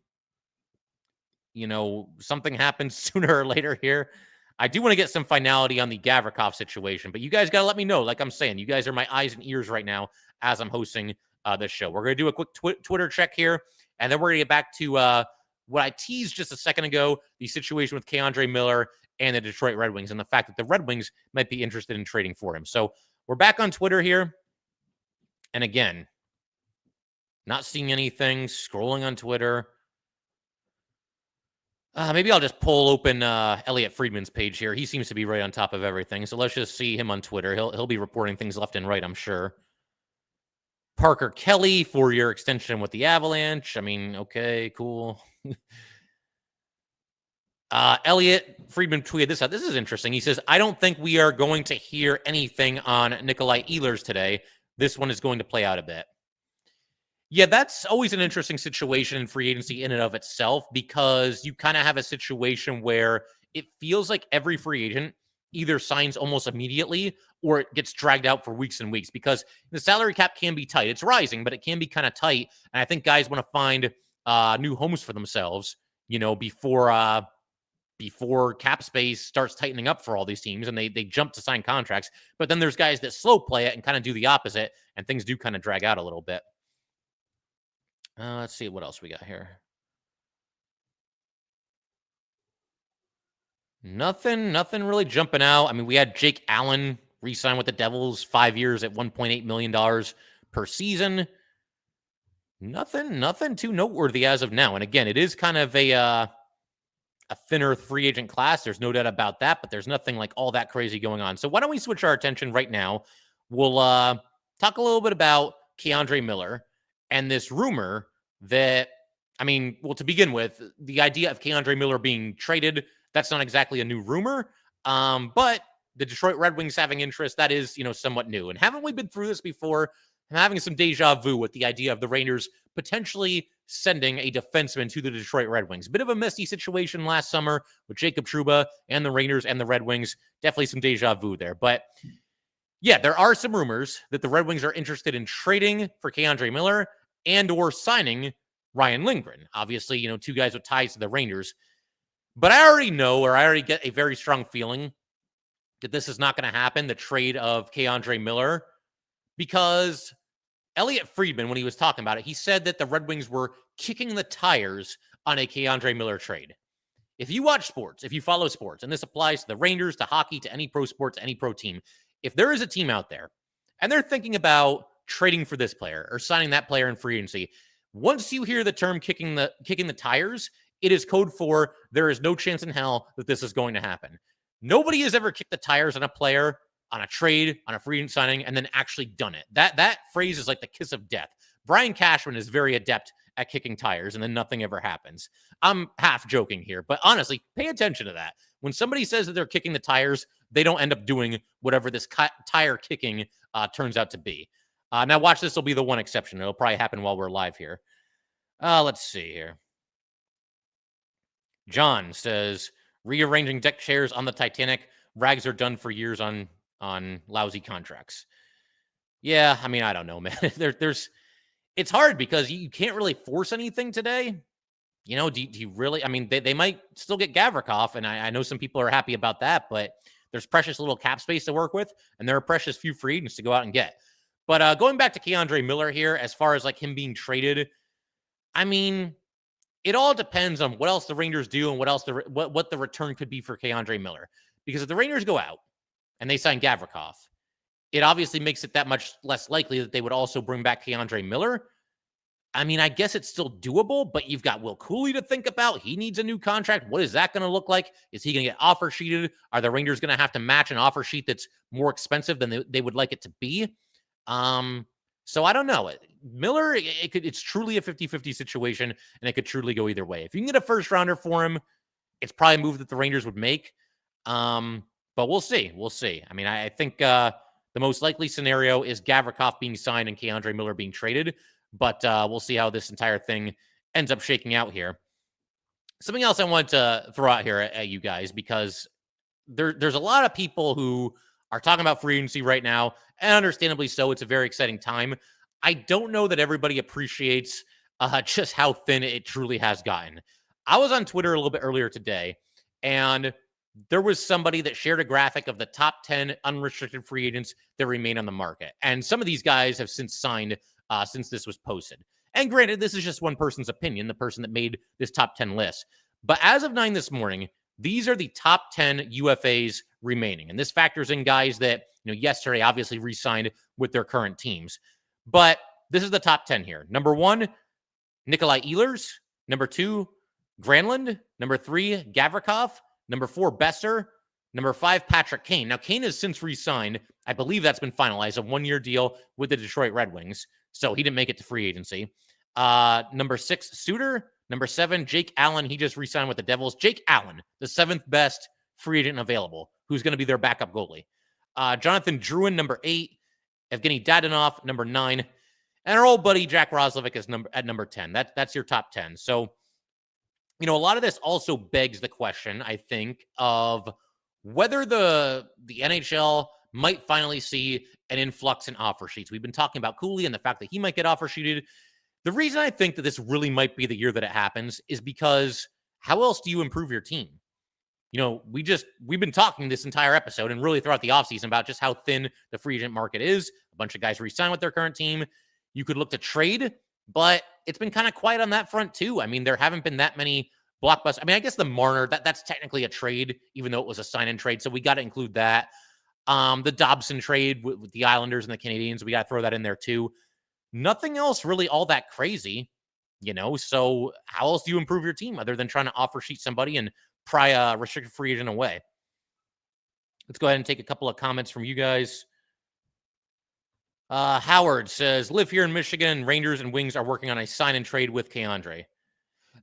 you know, something happens sooner or later here. I do want to get some finality on the Gavrikov situation, but you guys got to let me know. Like I'm saying, you guys are my eyes and ears right now as I'm hosting this show. We're going to do a quick Twitter check here, and then we're going to get back to what I teased just a second ago, the situation with K'Andre Miller and the Detroit Red Wings and the fact that the Red Wings might be interested in trading for him. So we're back on Twitter here. And again, not seeing anything, scrolling on Twitter. Maybe I'll just pull open Elliot Friedman's page here. He seems to be right on top of everything. So let's just see him on Twitter. He'll be reporting things left and right, I'm sure. Parker Kelly, 4-year extension with the Avalanche. I mean, okay, cool. Elliot Friedman tweeted this out. This is interesting. He says, I don't think we are going to hear anything on Nikolai Ehlers today. This one is going to play out a bit. Yeah, that's always an interesting situation in free agency in and of itself because you kind of have a situation where it feels like every free agent either signs almost immediately or it gets dragged out for weeks and weeks because the salary cap can be tight. It's rising, but it can be kind of tight. And I think guys want to find new homes for themselves, you know, before cap space starts tightening up for all these teams and they jump to sign contracts. But then there's guys that slow play it and kind of do the opposite, and things do kind of drag out a little bit. Let's see what else we got here. Nothing really jumping out. I mean, we had Jake Allen re-sign with the Devils, 5 years at $1.8 million per season. Nothing too noteworthy as of now. And again, it is kind of a thinner free agent class. There's no doubt about that, but there's nothing like all that crazy going on. So why don't we switch our attention right now? We'll talk a little bit about K'Andre Miller and this rumor that, to begin with, the idea of K'Andre Miller being traded, that's not exactly a new rumor, but the Detroit Red Wings having interest, that is, somewhat new. And haven't we been through this before? I'm having some deja vu with the idea of the Rangers potentially sending a defenseman to the Detroit Red Wings. Bit of a messy situation last summer with Jacob Trouba and the Rangers and the Red Wings. Definitely some deja vu there. But yeah, there are some rumors that the Red Wings are interested in trading for K'Andre Miller and or signing Ryan Lindgren. Obviously, two guys with ties to the Rangers. But I already get a very strong feeling that this is not going to happen, the trade of K'Andre Miller, because Elliot Friedman, when he was talking about it, he said that the Red Wings were kicking the tires on a K'Andre Miller trade. If you watch sports, if you follow sports, and this applies to the Rangers, to hockey, to any pro sports, any pro team, if there is a team out there and they're thinking about trading for this player or signing that player in free agency, once you hear the term kicking the tires, it is code for there is no chance in hell that this is going to happen. Nobody has ever kicked the tires on a player, on a trade, on a free agent signing, and then actually done it. That phrase is like the kiss of death. Brian Cashman is very adept at kicking tires, and then nothing ever happens. I'm half joking here, but honestly, pay attention to that. When somebody says that they're kicking the tires, they don't end up doing whatever this tire kicking turns out to be. Now watch, this will be the one exception. It'll probably happen while we're live here. Let's see here. John says, rearranging deck chairs on the Titanic. Rags are done for years on lousy contracts. Yeah, I don't know, man. It's hard because you can't really force anything today. Do you really? They might still get Gavrikov, and I know some people are happy about that, but there's precious little cap space to work with, and there are precious few free agents to go out and get. But going back to K'Andre Miller here, as far as like him being traded, it all depends on what else the Rangers do and what the return could be for K'Andre Miller. Because if the Rangers go out and they sign Gavrikov, it obviously makes it that much less likely that they would also bring back K'Andre Miller. I guess it's still doable, but you've got Will Cuylle to think about. He needs a new contract. What is that going to look like? Is he going to get offer sheeted? Are the Rangers going to have to match an offer sheet that's more expensive than they would like it to be? So I don't know. Miller, it's truly a 50-50 situation, and it could truly go either way. If you can get a first rounder for him, it's probably a move that the Rangers would make. But we'll see. I think the most likely scenario is Gavrikov being signed and K'Andre Miller being traded. But we'll see how this entire thing ends up shaking out here. Something else I wanted to throw out here at you guys, because there's a lot of people who are talking about free agency right now, and understandably so. It's a very exciting time. I don't know that everybody appreciates just how thin it truly has gotten. I was on Twitter a little bit earlier today, and there was somebody that shared a graphic of the top 10 unrestricted free agents that remain on the market. And some of these guys have since signed since this was posted. And granted, this is just one person's opinion, the person that made this top 10 list. But as of 9 this morning, these are the top 10 UFAs remaining. And this factors in guys that, yesterday obviously re-signed with their current teams. But this is the top 10 here. Number 1, Nikolai Ehlers. Number 2, Granlund. Number 3, Gavrikov. Number 4, Besser. Number 5, Patrick Kane. Now, Kane has since re-signed. I believe that's been finalized, a 1-year deal with the Detroit Red Wings. So he didn't make it to free agency. Number 6, Suter. Number 7, Jake Allen. He just re-signed with the Devils. Jake Allen, the 7th best free agent available, who's going to be their backup goalie. Jonathan Drouin, number 8. Evgeny Dadonov, number 9. And our old buddy Jack Roslovic is at number 10. That's your top 10. So, a lot of this also begs the question, I think, of whether the NHL might finally see an influx in offer sheets. We've been talking about Cuylle and the fact that he might get offer sheeted. The reason I think that this really might be the year that it happens is because how else do you improve your team? We've been talking this entire episode and really throughout the offseason about just how thin the free agent market is. A bunch of guys re-sign with their current team. You could look to trade, but it's been kind of quiet on that front too. There haven't been that many blockbusters. I guess the Marner, that's technically a trade, even though it was a sign-in trade, so we got to include that. The Dobson trade with the Islanders and the Canadiens, we got to throw that in there too. Nothing else really all that crazy, so how else do you improve your team other than trying to offer sheet somebody and pry a restricted free agent away? Let's go ahead and take a couple of comments from you guys. Howard says, live here in Michigan, and Rangers and Wings are working on a sign and trade with K'Andre.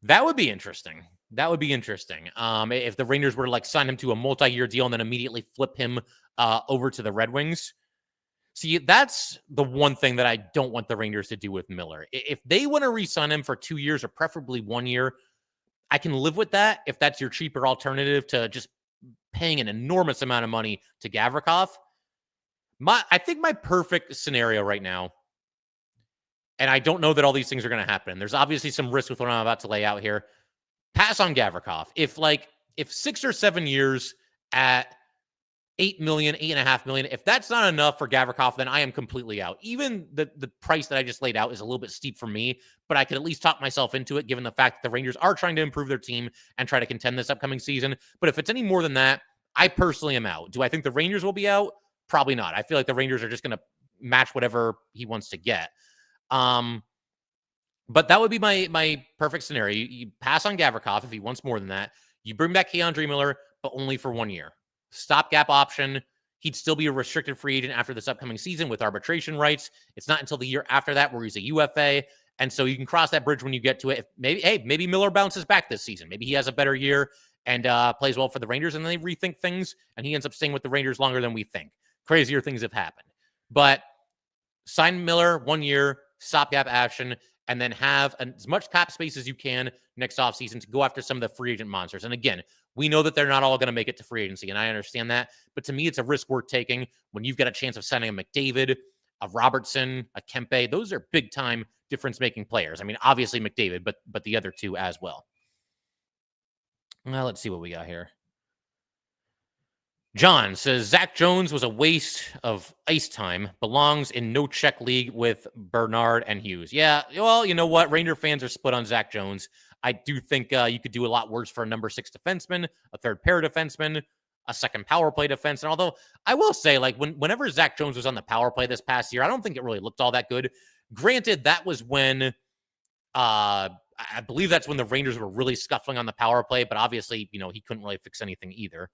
That would be interesting. If the Rangers were to sign him to a multi-year deal and then immediately flip him over to the Red Wings. See, that's the one thing that I don't want the Rangers to do with Miller. If they want to re-sign him for 2 years or preferably 1 year, I can live with that if that's your cheaper alternative to just paying an enormous amount of money to Gavrikov. I think my perfect scenario right now, and I don't know that all these things are going to happen. There's obviously some risk with what I'm about to lay out here. Pass on Gavrikov. If 6 or 7 years at $8 million, $8.5 million, if that's not enough for Gavrikov, then I am completely out. Even the price that I just laid out is a little bit steep for me, but I could at least talk myself into it, given the fact that the Rangers are trying to improve their team and try to contend this upcoming season. But if it's any more than that, I personally am out. Do I think the Rangers will be out? Probably not. I feel like the Rangers are just going to match whatever he wants to get. But that would be my perfect scenario. You pass on Gavrikov if he wants more than that. You bring back K'Andre Miller, but only for 1 year. Stopgap option. He'd still be a restricted free agent after this upcoming season with arbitration rights. It's not until the year after that where he's a UFA. And so you can cross that bridge when you get to it. Maybe Miller bounces back this season. Maybe he has a better year and plays well for the Rangers, and then they rethink things, and he ends up staying with the Rangers longer than we think. Crazier things have happened. But sign Miller 1 year, stopgap action, and then have as much cap space as you can next offseason to go after some of the free agent monsters. And again, we know that they're not all going to make it to free agency, and I understand that. But to me, it's a risk worth taking when you've got a chance of signing a McDavid, a Robertson, a Kempe. Those are big-time difference-making players. I mean, obviously McDavid, but the other two as well. Well, let's see what we got here. John says, Zach Jones was a waste of ice time, belongs in no-check league with Bernard and Hughes. Yeah, well, you know what? Ranger fans are split on Zach Jones. I do think you could do a lot worse for a number 6 defenseman, a third pair defenseman, a second power play defenseman. Although I will say, whenever Zach Jones was on the power play this past year, I don't think it really looked all that good. Granted, that was when I believe that's when the Rangers were really scuffling on the power play, but obviously, he couldn't really fix anything either.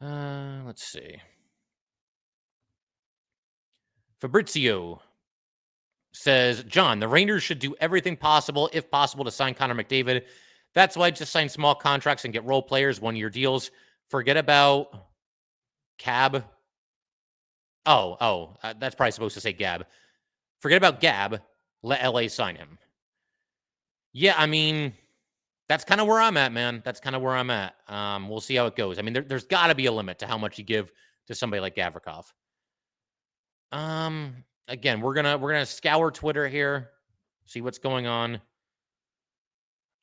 Let's see. Fabrizio says, John, the Rangers should do everything possible, if possible, to sign Connor McDavid. That's why I just sign small contracts and get role players, 1-year deals. Forget about Cab. That's probably supposed to say Gab. Forget about Gab. Let LA sign him. Yeah, I mean, that's kind of where I'm at, man. That's kind of where I'm at. We'll see how it goes. I mean, there's got to be a limit to how much you give to somebody like Gavrikov. Again, we're gonna scour Twitter here, see what's going on.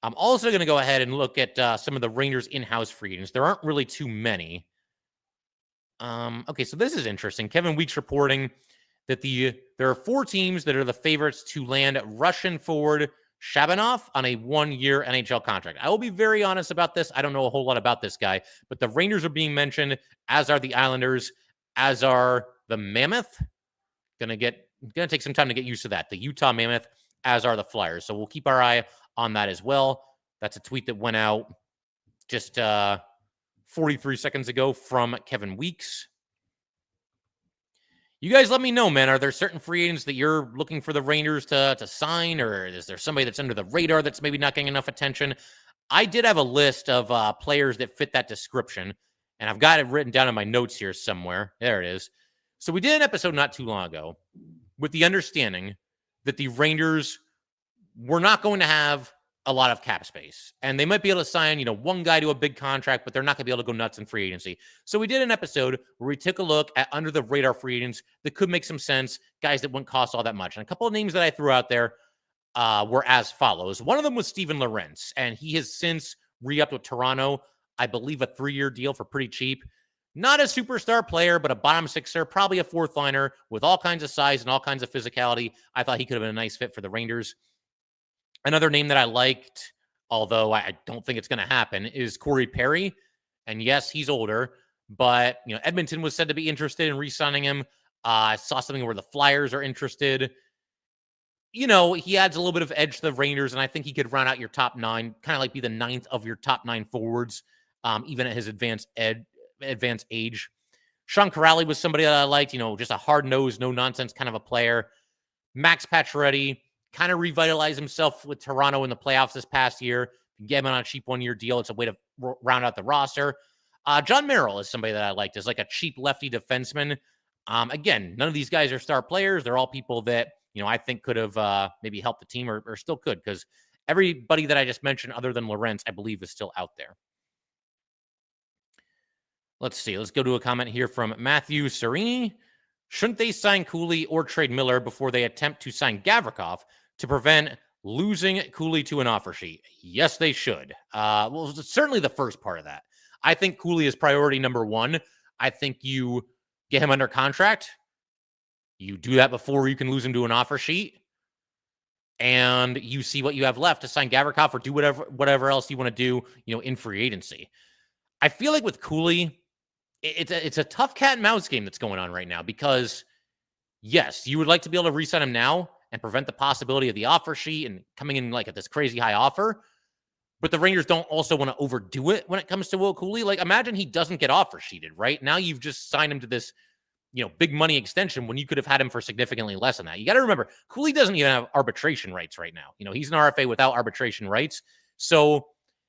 I'm also going to go ahead and look at some of the Rangers in-house free agents. There aren't really too many. Okay, so this is interesting. Kevin Weeks reporting that there are 4 teams that are the favorites to land Russian forward Shabanov on a 1-year NHL contract. I will be very honest about this. I don't know a whole lot about this guy, but the Rangers are being mentioned, as are the Islanders, as are the Mammoth. Gonna take some time to get used to that. The Utah Mammoth, as are the Flyers. So we'll keep our eye on that as well. That's a tweet that went out just 43 seconds ago from Kevin Weeks. You guys let me know, man. Are there certain free agents that you're looking for the Rangers to sign, or is there somebody that's under the radar that's maybe not getting enough attention? I did have a list of players that fit that description, and I've got it written down in my notes here somewhere. There it is. So we did an episode not too long ago with the understanding that the Rangers were not going to have a lot of cap space, and they might be able to sign, one guy to a big contract, but they're not going to be able to go nuts in free agency. So we did an episode where we took a look at under the radar free agents that could make some sense, guys that wouldn't cost all that much. And a couple of names that I threw out there were as follows. One of them was Steven Lorentz, and he has since re-upped with Toronto, I believe a 3-year deal for pretty cheap. Not a superstar player, but a bottom sixer, probably a 4th liner with all kinds of size and all kinds of physicality. I thought he could have been a nice fit for the Rangers. Another name that I liked, although I don't think it's going to happen, is Corey Perry. And yes, he's older, but Edmonton was said to be interested in re-signing him. I saw something where the Flyers are interested. You know, he adds a little bit of edge to the Rangers, and I think he could round out your top 9, kind of like be the 9th of your top 9 forwards, even at his advanced age. Sean Corrali was somebody that I liked, just a hard-nosed, no-nonsense kind of a player. Max Pacioretty kind of revitalized himself with Toronto in the playoffs this past year. Get him on a cheap one-year deal. It's a way to round out the roster. John Merrill is somebody that I liked as like a cheap lefty defenseman. Again, none of these guys are star players. They're all people that, I think could have maybe helped the team or still could, because everybody that I just mentioned other than Lorentz, I believe, is still out there. Let's see. Let's go to a comment here from Matthew Serini. Shouldn't they sign Cuylle or trade Miller before they attempt to sign Gavrikov to prevent losing Cuylle to an offer sheet? Yes, they should. Well, certainly the first part of that. I think Cuylle is priority number 1. I think you get him under contract. You do that before you can lose him to an offer sheet. And you see what you have left to sign Gavrikov or do whatever else you want to do, in free agency. I feel like with Cuylle, it's a tough cat and mouse game that's going on right now, because yes, you would like to be able to re-sign him now and prevent the possibility of the offer sheet and coming in like at this crazy high offer. But the Rangers don't also want to overdo it when it comes to Will Cuylle. Like, imagine he doesn't get offer sheeted, right? Now you've just signed him to this, big money extension when you could have had him for significantly less than that. You got to remember, Cuylle doesn't even have arbitration rights right now. He's an RFA without arbitration rights. So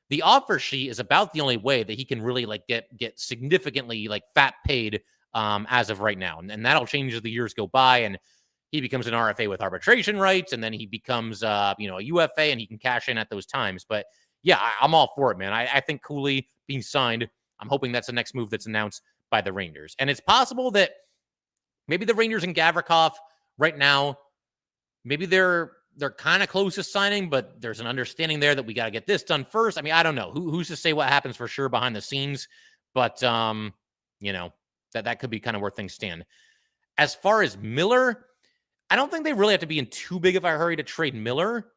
the offer sheet is about the only way that he can really like get significantly like fat paid as of right now. And that'll change as the years go by and he becomes an RFA with arbitration rights. And then he becomes, a UFA and he can cash in at those times. But yeah, I'm all for it, man. I think Cuylle being signed, I'm hoping that's the next move that's announced by the Rangers. And it's possible that maybe the Rangers and Gavrikov right now, maybe they're kind of close to signing, but there's an understanding there that we got to get this done first. I mean, I don't know. Who's to say what happens for sure behind the scenes? But, that could be kind of where things stand. As far as Miller, I don't think they really have to be in too big of a hurry to trade Miller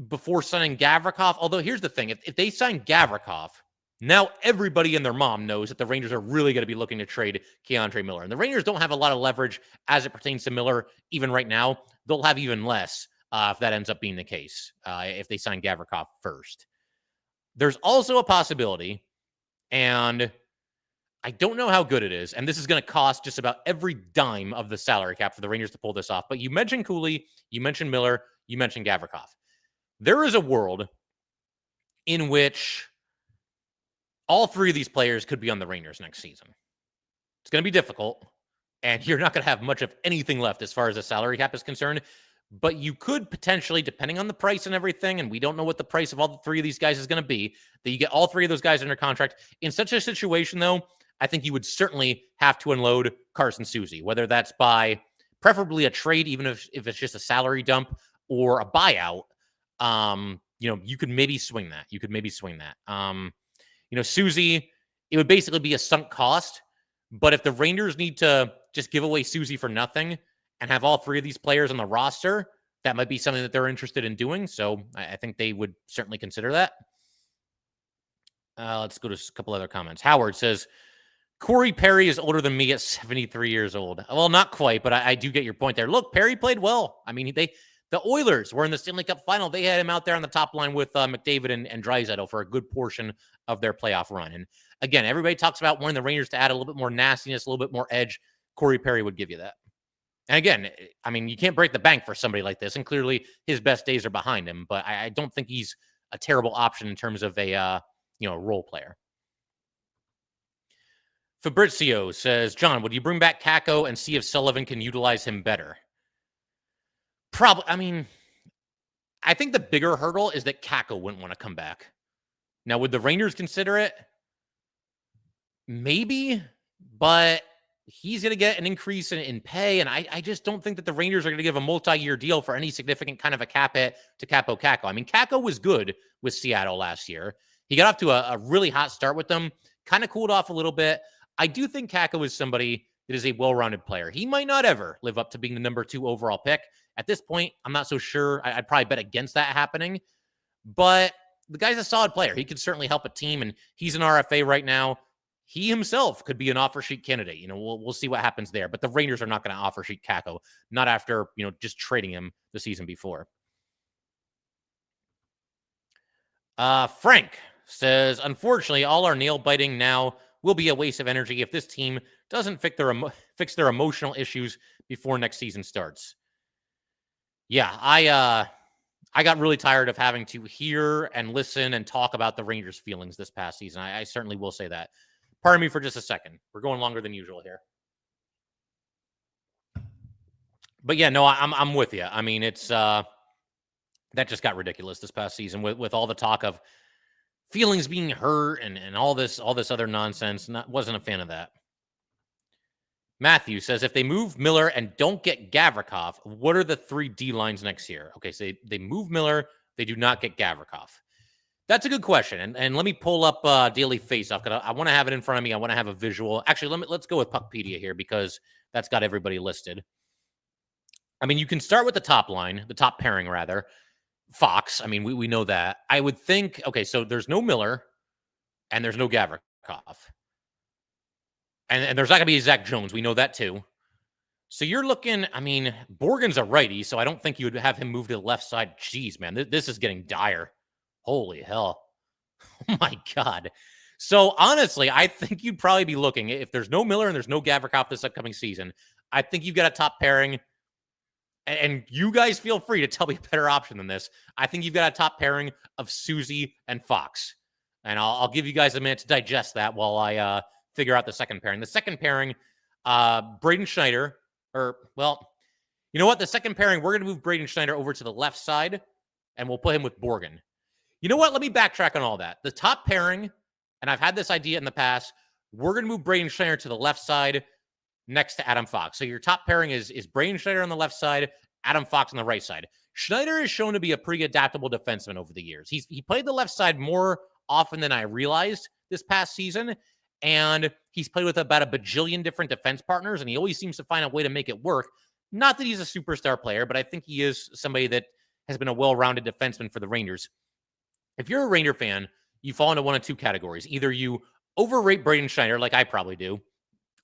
before signing Gavrikov. Although here's the thing. If they sign Gavrikov, now everybody and their mom knows that the Rangers are really going to be looking to trade Keandre Miller. And the Rangers don't have a lot of leverage as it pertains to Miller even right now. They'll have even less if that ends up being the case, if they sign Gavrikov first. There's also a possibility, and I don't know how good it is, and this is going to cost just about every dime of the salary cap for the Rangers to pull this off. But you mentioned Cuylle, you mentioned Miller, you mentioned Gavrikov. There is a world in which all 3 of these players could be on the Rangers next season. It's going to be difficult, and you're not going to have much of anything left as far as the salary cap is concerned. But you could potentially, depending on the price and everything, and we don't know what the price of all 3 of these guys is going to be, that you get all 3 of those guys under contract. In such a situation, though, I think you would certainly have to unload Carson Soucy, whether that's by preferably a trade, even if it's just a salary dump, or a buyout. You could maybe swing that. Soucy, it would basically be a sunk cost. But if the Rangers need to just give away Soucy for nothing and have all 3 of these players on the roster, that might be something that they're interested in doing. So I think they would certainly consider that. Let's go to a couple other comments. Howard says, Corey Perry is older than me at 73 years old. Well, not quite, but I do get your point there. Look, Perry played well. I mean, the Oilers were in the Stanley Cup final. They had him out there on the top line with McDavid and Draisaitl for a good portion of their playoff run. And again, everybody talks about wanting the Rangers to add a little bit more nastiness, a little bit more edge. Corey Perry would give you that. And again, I mean, you can't break the bank for somebody like this. And clearly his best days are behind him. But I don't think he's a terrible option in terms of a role player. Fabrizio says, John, would you bring back Kakko and see if Sullivan can utilize him better? Probably. I mean, I think the bigger hurdle is that Kakko wouldn't want to come back. Now, would the Rangers consider it? Maybe, but he's going to get an increase in pay, and I just don't think that the Rangers are going to give a multi-year deal for any significant kind of a cap hit to Kaapo Kakko. I mean, Kakko was good with Seattle last year. He got off to a really hot start with them, kind of cooled off a little bit. I do think Kakko is somebody that is a well-rounded player. He might not ever live up to being the number 2 overall pick. At this point, I'm not so sure. I'd probably bet against that happening. But the guy's a solid player. He could certainly help a team, and he's an RFA right now. he himself could be an offer sheet candidate. We'll see what happens there. But the Rangers are not going to offer sheet Kakko, not after, just trading him the season before. Frank says, unfortunately, all our nail biting now will be a waste of energy if this team doesn't fix their emotional issues before next season starts. Yeah, I got really tired of having to hear and listen and talk about the Rangers' feelings this past season. I certainly will say that. Pardon me for just a second. We're going longer than usual here. But yeah, no, I'm with you. I mean, it's that just got ridiculous this past season with all the talk of feelings being hurt and all this other nonsense. Wasn't a fan of that. Matthew says, if they move Miller and don't get Gavrikov, what are the 3 D lines next year? Okay, so they move Miller, they do not get Gavrikov. That's a good question. And let me pull up Daily Faceoff because I want to have it in front of me. I want to have a visual. Actually, let's go with Puckpedia here because that's got everybody listed. I mean, you can start with the top line, the top pairing, rather. Fox. I mean, we know that. I would think, okay, so there's no Miller and there's no Gavrikov. And there's not going to be Zach Jones. We know that too. So you're looking, I mean, Borgen's a righty, so I don't think you would have him move to the left side. Jeez, man, this is getting dire. Holy hell. Oh, my God. So, honestly, I think you'd probably be looking, if there's no Miller and there's no Gavrikov this upcoming season, I think you've got a top pairing. And you guys feel free to tell me a better option than this. I think you've got a top pairing of Susie and Fox. And I'll give you guys a minute to digest that while I figure out the second pairing. The second pairing, Braden Schneider, you know what? The second pairing, we're going to move Braden Schneider over to the left side, and we'll put him with Borgen. You know what? Let me backtrack on all that. The top pairing, and I've had this idea in the past, we're going to move Braden Schneider to the left side next to Adam Fox. So your top pairing is Braden Schneider on the left side, Adam Fox on the right side. Schneider is shown to be a pretty adaptable defenseman over the years. He played the left side more often than I realized this past season, and he's played with about a bajillion different defense partners, and he always seems to find a way to make it work. Not that he's a superstar player, but I think he is somebody that has been a well-rounded defenseman for the Rangers. If you're a Ranger fan, you fall into one of 2 categories. Either you overrate Braden Schneider, like I probably do,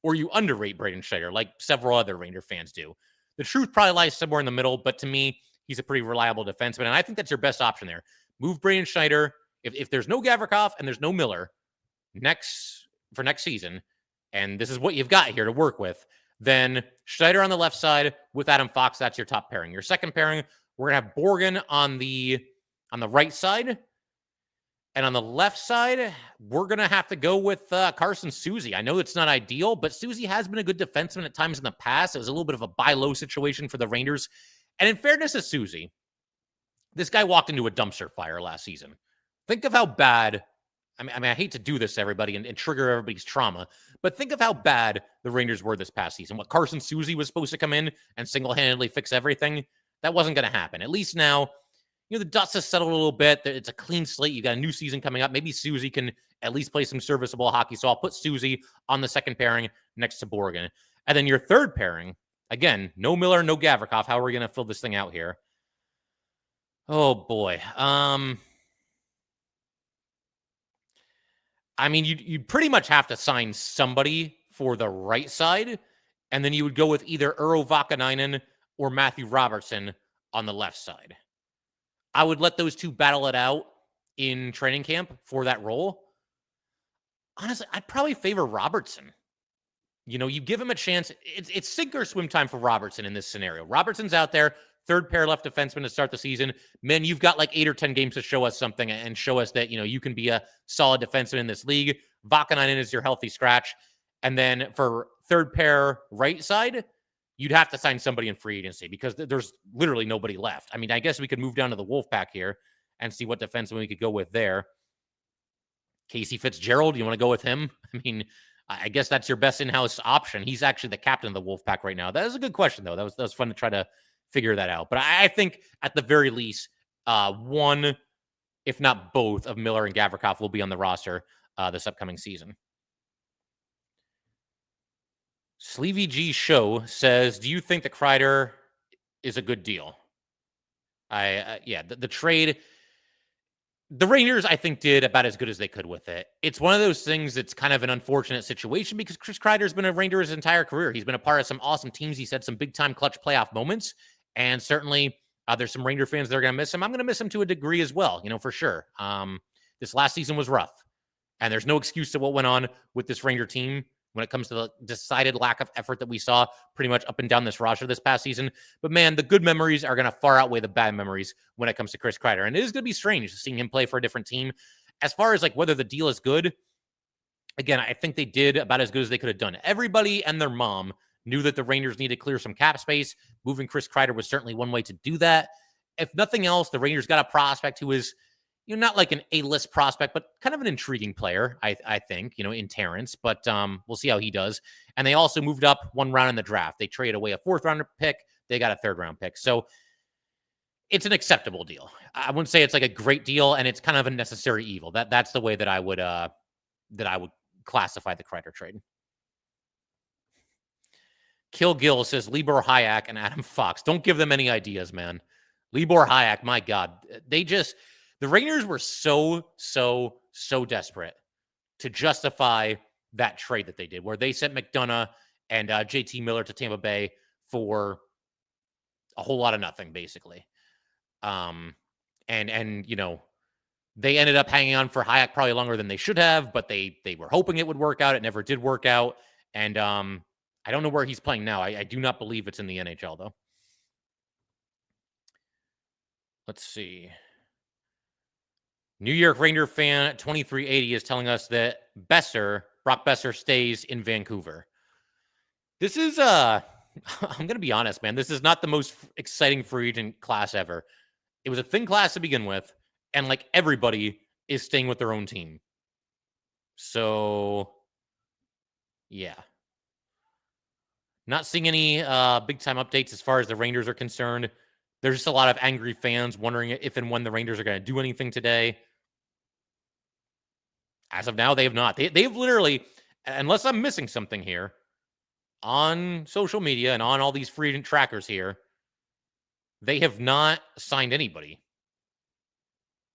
or you underrate Braden Schneider, like several other Ranger fans do. The truth probably lies somewhere in the middle, but to me, he's a pretty reliable defenseman, and I think that's your best option there. Move Braden Schneider. If there's no Gavrikov and there's no Miller for next season, and this is what you've got here to work with, then Schneider on the left side with Adam Fox, that's your top pairing. Your second pairing, we're going to have Borgen on the right side. And on the left side, we're going to have to go with Carson Soucy. I know it's not ideal, but Soucy has been a good defenseman at times in the past. It was a little bit of a buy low situation for the Rangers. And in fairness to Soucy, this guy walked into a dumpster fire last season. Think of how bad, I mean, I hate to do this to everybody and trigger everybody's trauma, but think of how bad the Rangers were this past season. What Carson Soucy was supposed to come in and single-handedly fix everything, that wasn't going to happen. At least now, the dust has settled a little bit. It's a clean slate. You got a new season coming up. Maybe Soucy can at least play some serviceable hockey. So I'll put Soucy on the second pairing next to Borgen. And then your third pairing, again, no Miller, no Gavrikov. How are we going to fill this thing out here? Oh, boy. I mean, you'd pretty much have to sign somebody for the right side, and then you would go with either Urho Vakanainen or Matthew Robertson on the left side. I would let those 2 battle it out in training camp for that role. Honestly, I'd probably favor Robertson. You give him a chance. It's sink or swim time for Robertson in this scenario. Robertson's out there, third pair left defenseman to start the season. Man, you've got like 8 or 10 games to show us something and show us that, you can be a solid defenseman in this league. Vakanainen is your healthy scratch. And then for third pair right side, you'd have to sign somebody in free agency because there's literally nobody left. I mean, I guess we could move down to the Wolfpack here and see what defenseman we could go with there. Casey Fitzgerald, you want to go with him? I mean, I guess that's your best in-house option. He's actually the captain of the Wolfpack right now. That is a good question, though. That was fun to try to figure that out. But I think at the very least, one, if not both, of Miller and Gavrikov will be on the roster this upcoming season. Sleevy G Show says, do you think the Kreider is a good deal? The trade, The Rangers, I think, did about as good as they could with it. It's one of those things that's kind of an unfortunate situation because Chris Kreider's been a Ranger his entire career. He's been a part of some awesome teams. He's had some big-time clutch playoff moments, and certainly there's some Ranger fans that are going to miss him. I'm going to miss him to a degree as well, for sure. This last season was rough, and there's no excuse to what went on with this Ranger team when it comes to the decided lack of effort that we saw pretty much up and down this roster this past season. But man, the good memories are going to far outweigh the bad memories when it comes to Chris Kreider. And it is going to be strange seeing him play for a different team. As far as like whether the deal is good, again, I think they did about as good as they could have done. Everybody and their mom knew that the Rangers needed to clear some cap space. Moving Chris Kreider was certainly one way to do that. If nothing else, the Rangers got a prospect who is not like an A-list prospect, but kind of an intriguing player, I think, in Terrence. But we'll see how he does. And they also moved up one round in the draft. They traded away a 4th-round pick. They got a 3rd-round pick. So it's an acceptable deal. I wouldn't say it's like a great deal, and it's kind of a necessary evil. That's the way that I would classify the Kreider trade. Kill Gill says Libor Hayek and Adam Fox. Don't give them any ideas, man. Libor Hayek, my God. The Rangers were so desperate to justify that trade that they did, where they sent McDonough and JT Miller to Tampa Bay for a whole lot of nothing, basically. And they ended up hanging on for Hayek probably longer than they should have, but they were hoping it would work out. It never did work out. And I don't know where he's playing now. I do not believe it's in the NHL, though. Let's see. New York Ranger fan 2380 is telling us that Brock Besser stays in Vancouver. This is, I'm going to be honest, man. This is not the most exciting free agent class ever. It was a thin class to begin with, and like everybody is staying with their own team. So, yeah. Not seeing any big-time updates as far as the Rangers are concerned. There's just a lot of angry fans wondering if and when the Rangers are going to do anything today. As of now, they have not. They've literally, unless I'm missing something here, on social media and on all these free agent trackers here, they have not signed anybody.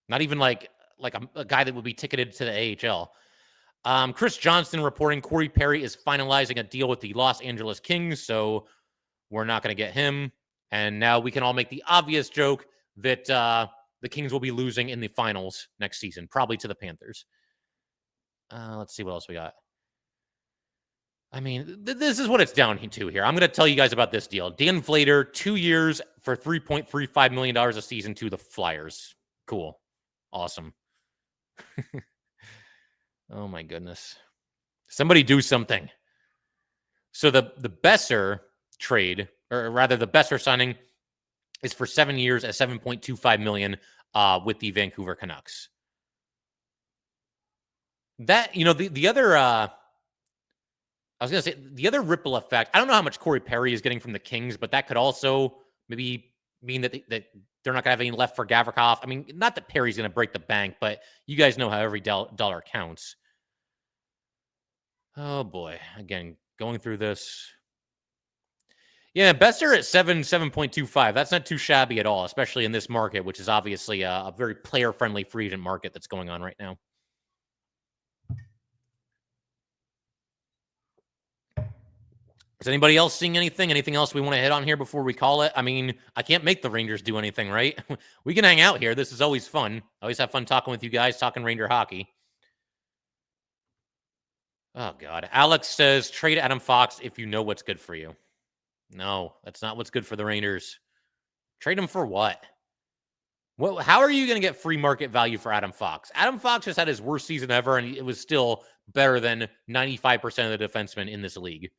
Not even like a guy that would be ticketed to the AHL. Chris Johnston reporting Corey Perry is finalizing a deal with the Los Angeles Kings, so we're not going to get him. And now we can all make the obvious joke that the Kings will be losing in the finals next season, probably to the Panthers. Let's see what else we got. I mean, this is what it's down to here. I'm going to tell you guys about this deal. Dan Vlader, 2 years for $3.35 million a season to the Flyers. Cool. Awesome. Oh, my goodness. Somebody do something. So the Besser trade, or rather the Besser signing, is for 7 years at $7.25 million with the Vancouver Canucks. That, the other, I was going to say, the other ripple effect, I don't know how much Corey Perry is getting from the Kings, but that could also maybe mean that they're not going to have any left for Gavrikov. I mean, not that Perry's going to break the bank, but you guys know how every dollar counts. Oh, boy. Again, going through this. Yeah, Besser at 7.25. That's not too shabby at all, especially in this market, which is obviously a very player-friendly free agent market that's going on right now. Is anybody else seeing anything? Anything else we want to hit on here before we call it? I mean, I can't make the Rangers do anything, right? We can hang out here. This is always fun. I always have fun talking with you guys, talking Ranger hockey. Oh, God. Alex says, trade Adam Fox if you know what's good for you. No, that's not what's good for the Rangers. Trade him for what? How are you going to get free market value for Adam Fox? Adam Fox just had his worst season ever, and it was still better than 95% of the defensemen in this league.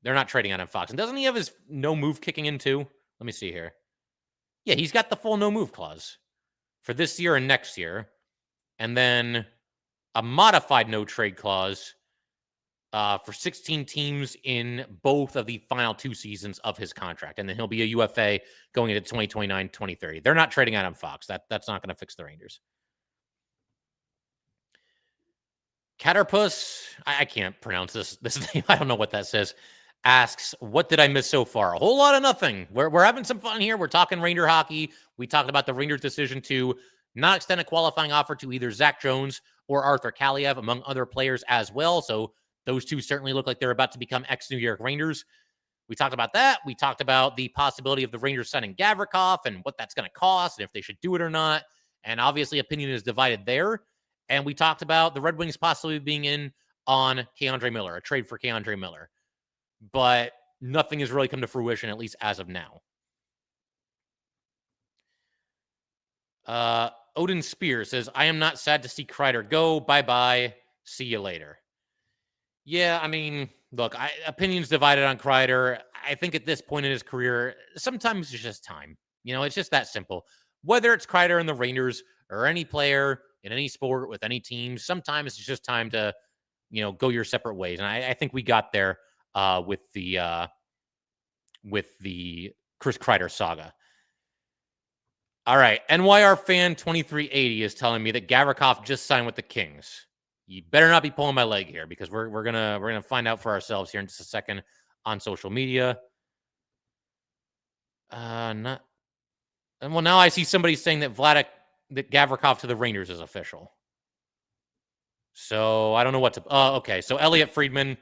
They're not trading Adam Fox. And doesn't he have his no move kicking in too? Let me see here. Yeah, he's got the full no move clause for this year and next year. And then a modified no trade clause for 16 teams in both of the final 2 seasons of his contract. And then he'll be a UFA going into 2029, 2030. They're not trading Adam Fox. That's not going to fix the Rangers. Caterpus, I can't pronounce this name. I don't know what that says. Asks, what did I miss so far? A whole lot of nothing. We're having some fun here. We're talking Ranger hockey. We talked about the Rangers' decision to not extend a qualifying offer to either Zach Jones or Arthur Kaliev, among other players as well. So those two certainly look like they're about to become ex-New York Rangers. We talked about that. We talked about the possibility of the Rangers signing Gavrikov and what that's going to cost and if they should do it or not. And obviously opinion is divided there. And we talked about the Red Wings possibly being in on K'Andre Miller, a trade for K'Andre Miller. But nothing has really come to fruition, at least as of now. Odin Spear says, I am not sad to see Kreider go. Bye-bye. See you later. Yeah, I mean, look, opinions divided on Kreider. I think at this point in his career, sometimes it's just time. You know, it's just that simple. Whether it's Kreider and the Rangers or any player in any sport with any team, sometimes it's just time to, you know, go your separate ways. And I think we got there with the Chris Kreider saga. All right, NYR fan 2380 is telling me that Gavrikov just signed with the Kings. You better not be pulling my leg here because we're gonna find out for ourselves here in just a second on social media. Well, now I see somebody saying that Gavrikov to the Rangers is official. So I don't know what to. Okay. So Elliot Friedman.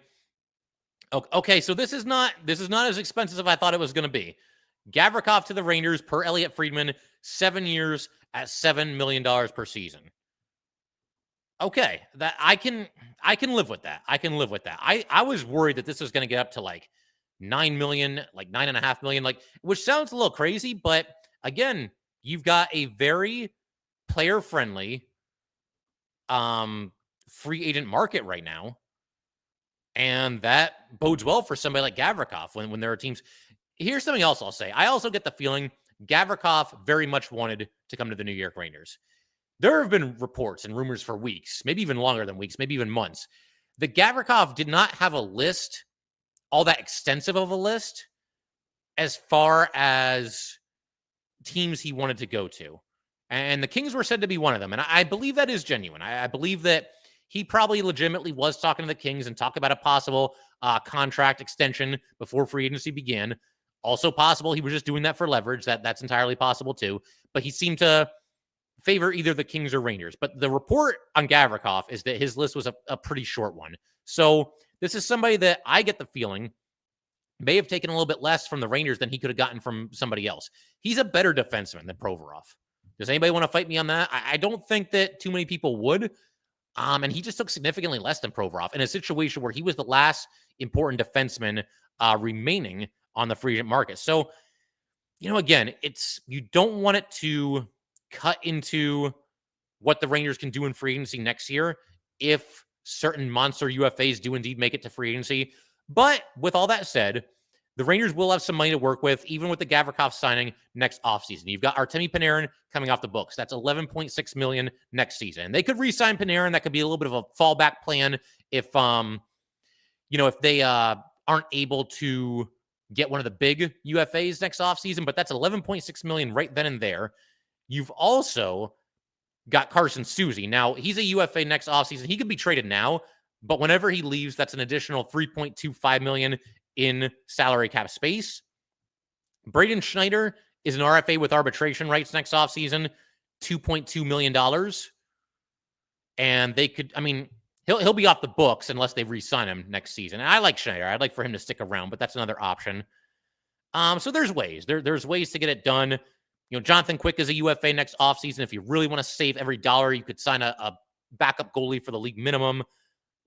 Okay. So this is not as expensive as I thought it was going to be. Gavrikov to the Rangers per Elliot Friedman, 7 years at $7 million per season. Okay, that I can live with that. I was worried that this was going to get up to like 9 million, like 9.5 million, like, which sounds a little crazy, but again, you've got a very player-friendly free agent market right now. And that bodes well for somebody like Gavrikov when there are teams. Here's something else I'll say. I also get the feeling Gavrikov very much wanted to come to the New York Rangers. There have been reports and rumors for weeks, maybe even longer than weeks, maybe even months, that Gavrikov did not have a list, all that extensive of a list, as far as teams he wanted to go to. And the Kings were said to be one of them. And I believe that is genuine. I believe that he probably legitimately was talking to the Kings and talked about a possible contract extension before free agency began. Also possible he was just doing that for leverage. That's entirely possible too. But he seemed to favor either the Kings or Rangers. But the report on Gavrikov is that his list was a pretty short one. So this is somebody that I get the feeling may have taken a little bit less from the Rangers than he could have gotten from somebody else. He's a better defenseman than Provorov. Does anybody want to fight me on that? I don't think that too many people would. And he just took significantly less than Provorov in a situation where he was the last important defenseman remaining on the free agent market. So, you know, again, you don't want it to cut into what the Rangers can do in free agency next year if certain monster UFAs do indeed make it to free agency. But with all that said, the Rangers will have some money to work with, even with the Gavrikov signing next offseason. You've got Artemi Panarin coming off the books. That's $11.6 million next season. And they could re-sign Panarin. That could be a little bit of a fallback plan if if they aren't able to get one of the big UFAs next offseason. But that's $11.6 million right then and there. You've also got Carson Soucy. Now, he's a UFA next offseason. He could be traded now, but whenever he leaves, that's an additional $3.25 million in salary cap space. Braden Schneider is an RFA with arbitration rights next offseason, $2.2 million. And they could, he'll be off the books unless they re-sign him next season. And I like Schneider. I'd like for him to stick around, but that's another option. So there's ways. There's ways to get it done. You know, Jonathan Quick is a UFA next offseason. If you really want to save every dollar, you could sign a backup goalie for the league minimum.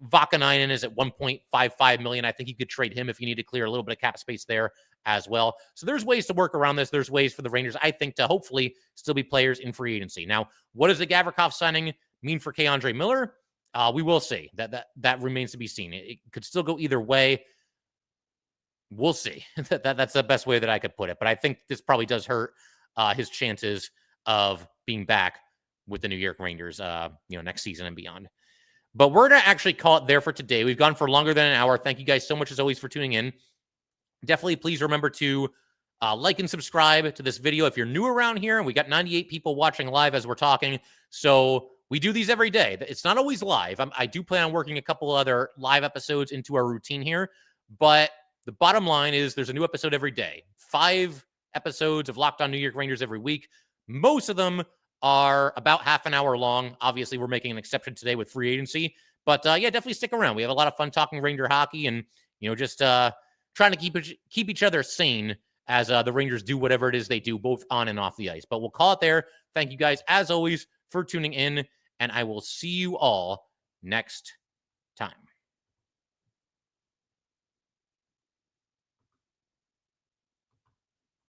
Vakanainen is at $1.55 million. I think you could trade him if you need to clear a little bit of cap space there as well. So there's ways to work around this. There's ways for the Rangers, I think, to hopefully still be players in free agency. Now, what does the Gavrikov signing mean for K'Andre Miller? We will see. That remains to be seen. It could still go either way. We'll see. That's the best way that I could put it. But I think this probably does hurt his chances of being back with the New York Rangers, next season and beyond. But we're going to actually call it there for today. We've gone for longer than an hour. Thank you guys so much, as always, for tuning in. Definitely please remember to like and subscribe to this video if you're new around here. And we got 98 people watching live as we're talking. So we do these every day. It's not always live. I do plan on working a couple other live episodes into our routine here. But the bottom line is there's a new episode every day. 5 episodes of Locked On New York Rangers every week. Most of them are about half an hour long. Obviously, we're making an exception today with free agency. But yeah, definitely stick around. We have a lot of fun talking Ranger hockey and, just trying to keep each other sane as the Rangers do whatever it is they do, both on and off the ice. But we'll call it there. Thank you guys, as always, for tuning in, and I will see you all next time.